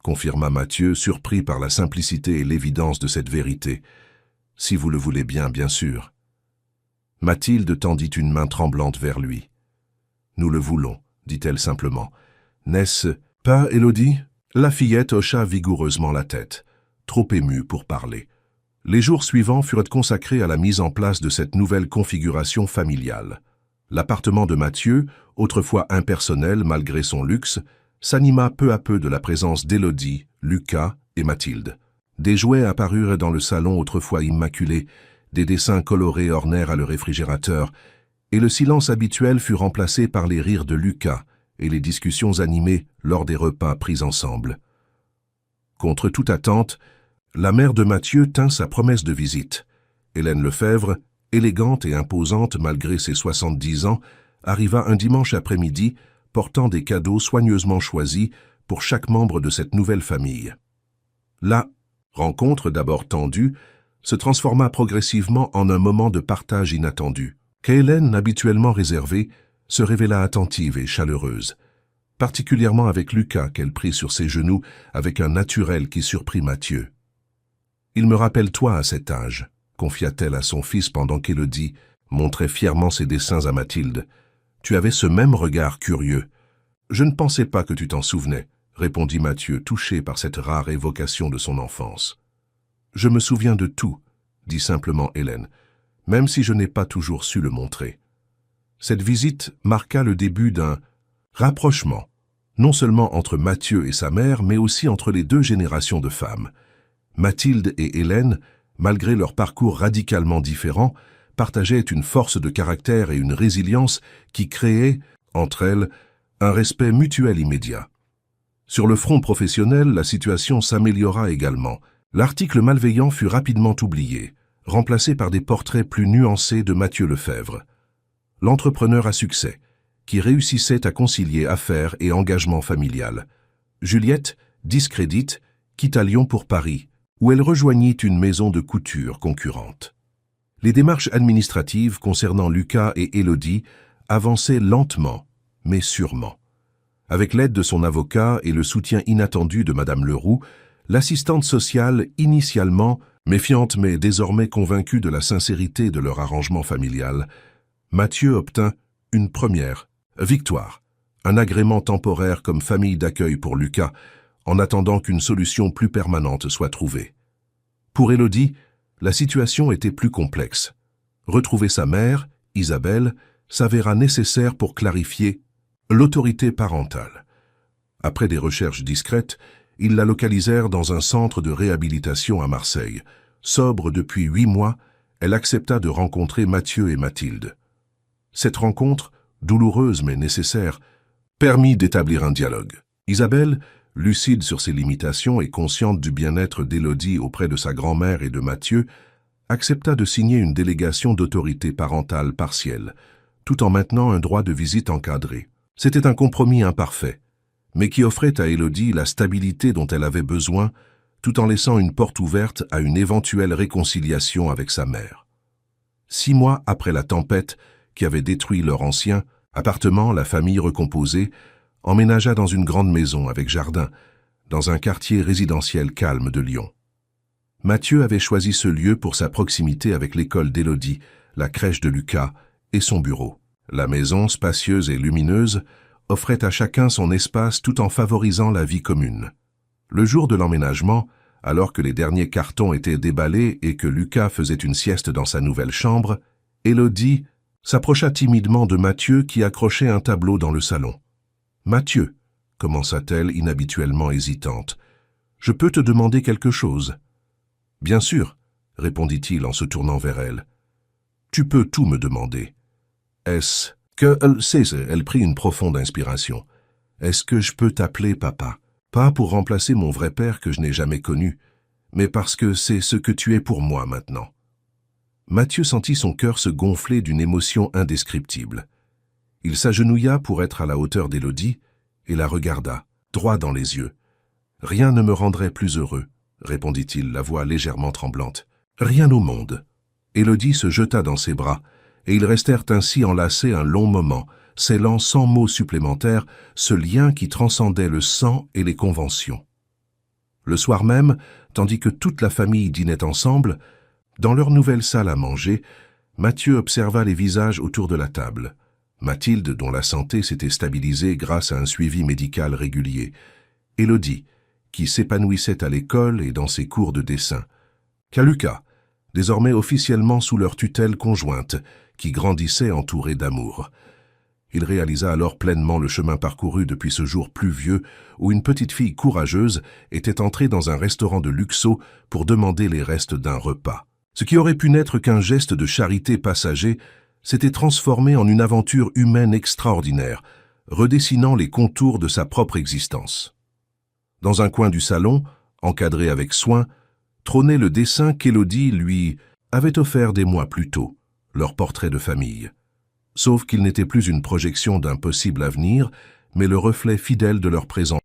confirma Mathieu, surpris par la simplicité et l'évidence de cette vérité. « Si vous le voulez bien, bien sûr. » Mathilde tendit une main tremblante vers lui. « Nous le voulons, » dit-elle simplement. « N'est-ce pas, Élodie ?» La fillette hocha vigoureusement la tête, trop émue pour parler. Les jours suivants furent consacrés à la mise en place de cette nouvelle configuration familiale. L'appartement de Mathieu, autrefois impersonnel malgré son luxe, s'anima peu à peu de la présence d'Élodie, Lucas et Mathilde. Des jouets apparurent dans le salon autrefois immaculé, des dessins colorés ornèrent le réfrigérateur, et le silence habituel fut remplacé par les rires de Lucas et les discussions animées lors des repas pris ensemble. Contre toute attente, la mère de Mathieu tint sa promesse de visite. Hélène Lefebvre, élégante et imposante malgré ses 70 ans, arriva un dimanche après-midi portant des cadeaux soigneusement choisis pour chaque membre de cette nouvelle famille. La rencontre, d'abord tendue, se transforma progressivement en un moment de partage inattendu. Hélène, habituellement réservée, se révéla attentive et chaleureuse, particulièrement avec Lucas qu'elle prit sur ses genoux avec un naturel qui surprit Mathieu. « Il me rappelle toi à cet âge », confia-t-elle à son fils pendant qu'Élodie montrait fièrement ses dessins à Mathilde. « Tu avais ce même regard curieux. »« Je ne pensais pas que tu t'en souvenais, » répondit Mathieu, touché par cette rare évocation de son enfance. « Je me souviens de tout, » dit simplement Hélène. « même si je n'ai pas toujours su le montrer. Cette visite marqua le début d'un rapprochement, non seulement entre Mathieu et sa mère, mais aussi entre les deux générations de femmes. Mathilde et Hélène, malgré leur parcours radicalement différents, partageaient une force de caractère et une résilience qui créaient, entre elles, un respect mutuel immédiat. Sur le front professionnel, la situation s'améliora également. L'article malveillant fut rapidement oublié, remplacé par des portraits plus nuancés de Mathieu Lefebvre. L'entrepreneur à succès, qui réussissait à concilier affaires et engagement familial. Juliette, discrédite, quitta Lyon pour Paris, où elle rejoignit une maison de couture concurrente. Les démarches administratives concernant Lucas et Élodie avançaient lentement, mais sûrement. Avec l'aide de son avocat et le soutien inattendu de Madame Leroux, l'assistante sociale, initialement méfiante mais désormais convaincue de la sincérité de leur arrangement familial, Mathieu obtint une première victoire, un agrément temporaire comme famille d'accueil pour Lucas, en attendant qu'une solution plus permanente soit trouvée. Pour Élodie, la situation était plus complexe. Retrouver sa mère, Isabelle, s'avéra nécessaire pour clarifier l'autorité parentale. Après des recherches discrètes, ils la localisèrent dans un centre de réhabilitation à Marseille. Sobre depuis 8 mois, elle accepta de rencontrer Mathieu et Mathilde. Cette rencontre, douloureuse mais nécessaire, permit d'établir un dialogue. Isabelle, lucide sur ses limitations et consciente du bien-être d'Élodie auprès de sa grand-mère et de Mathieu, accepta de signer une délégation d'autorité parentale partielle, tout en maintenant un droit de visite encadré. C'était un compromis imparfait, mais qui offrait à Élodie la stabilité dont elle avait besoin, tout en laissant une porte ouverte à une éventuelle réconciliation avec sa mère. 6 mois après la tempête qui avait détruit leur ancien appartement, la famille recomposée emménagea dans une grande maison avec jardin, dans un quartier résidentiel calme de Lyon. Mathieu avait choisi ce lieu pour sa proximité avec l'école d'Élodie, la crèche de Lucas et son bureau. La maison, spacieuse et lumineuse, offrait à chacun son espace tout en favorisant la vie commune. Le jour de l'emménagement, alors que les derniers cartons étaient déballés et que Lucas faisait une sieste dans sa nouvelle chambre, Élodie s'approcha timidement de Mathieu qui accrochait un tableau dans le salon. « Mathieu, » commença-t-elle inhabituellement hésitante, « je peux te demander quelque chose ?»« Bien sûr, » répondit-il en se tournant vers elle. « Tu peux tout me demander. » « Est-ce que... » Elle prit une profonde inspiration. « Est-ce que je peux t'appeler papa? Pas pour remplacer mon vrai père que je n'ai jamais connu, mais parce que c'est ce que tu es pour moi maintenant. » Mathieu sentit son cœur se gonfler d'une émotion indescriptible. Il s'agenouilla pour être à la hauteur d'Élodie et la regarda, droit dans les yeux. « Rien ne me rendrait plus heureux, » répondit-il, la voix légèrement tremblante. « Rien au monde. » Élodie se jeta dans ses bras, et ils restèrent ainsi enlacés un long moment, scellant sans mots supplémentaires ce lien qui transcendait le sang et les conventions. Le soir même, tandis que toute la famille dînait ensemble, dans leur nouvelle salle à manger, Mathieu observa les visages autour de la table. Mathilde, dont la santé s'était stabilisée grâce à un suivi médical régulier. Élodie, qui s'épanouissait à l'école et dans ses cours de dessin. Lucas, désormais officiellement sous leur tutelle conjointe, qui grandissait entouré d'amour. Il réalisa alors pleinement le chemin parcouru depuis ce jour pluvieux où une petite fille courageuse était entrée dans un restaurant de Luxo pour demander les restes d'un repas. Ce qui aurait pu n'être qu'un geste de charité passager s'était transformé en une aventure humaine extraordinaire, redessinant les contours de sa propre existence. Dans un coin du salon, encadré avec soin, trônait le dessin qu'Élodie lui avait offert des mois plus tôt, leur portrait de famille. Sauf qu'il n'était plus une projection d'un possible avenir, mais le reflet fidèle de leur présent.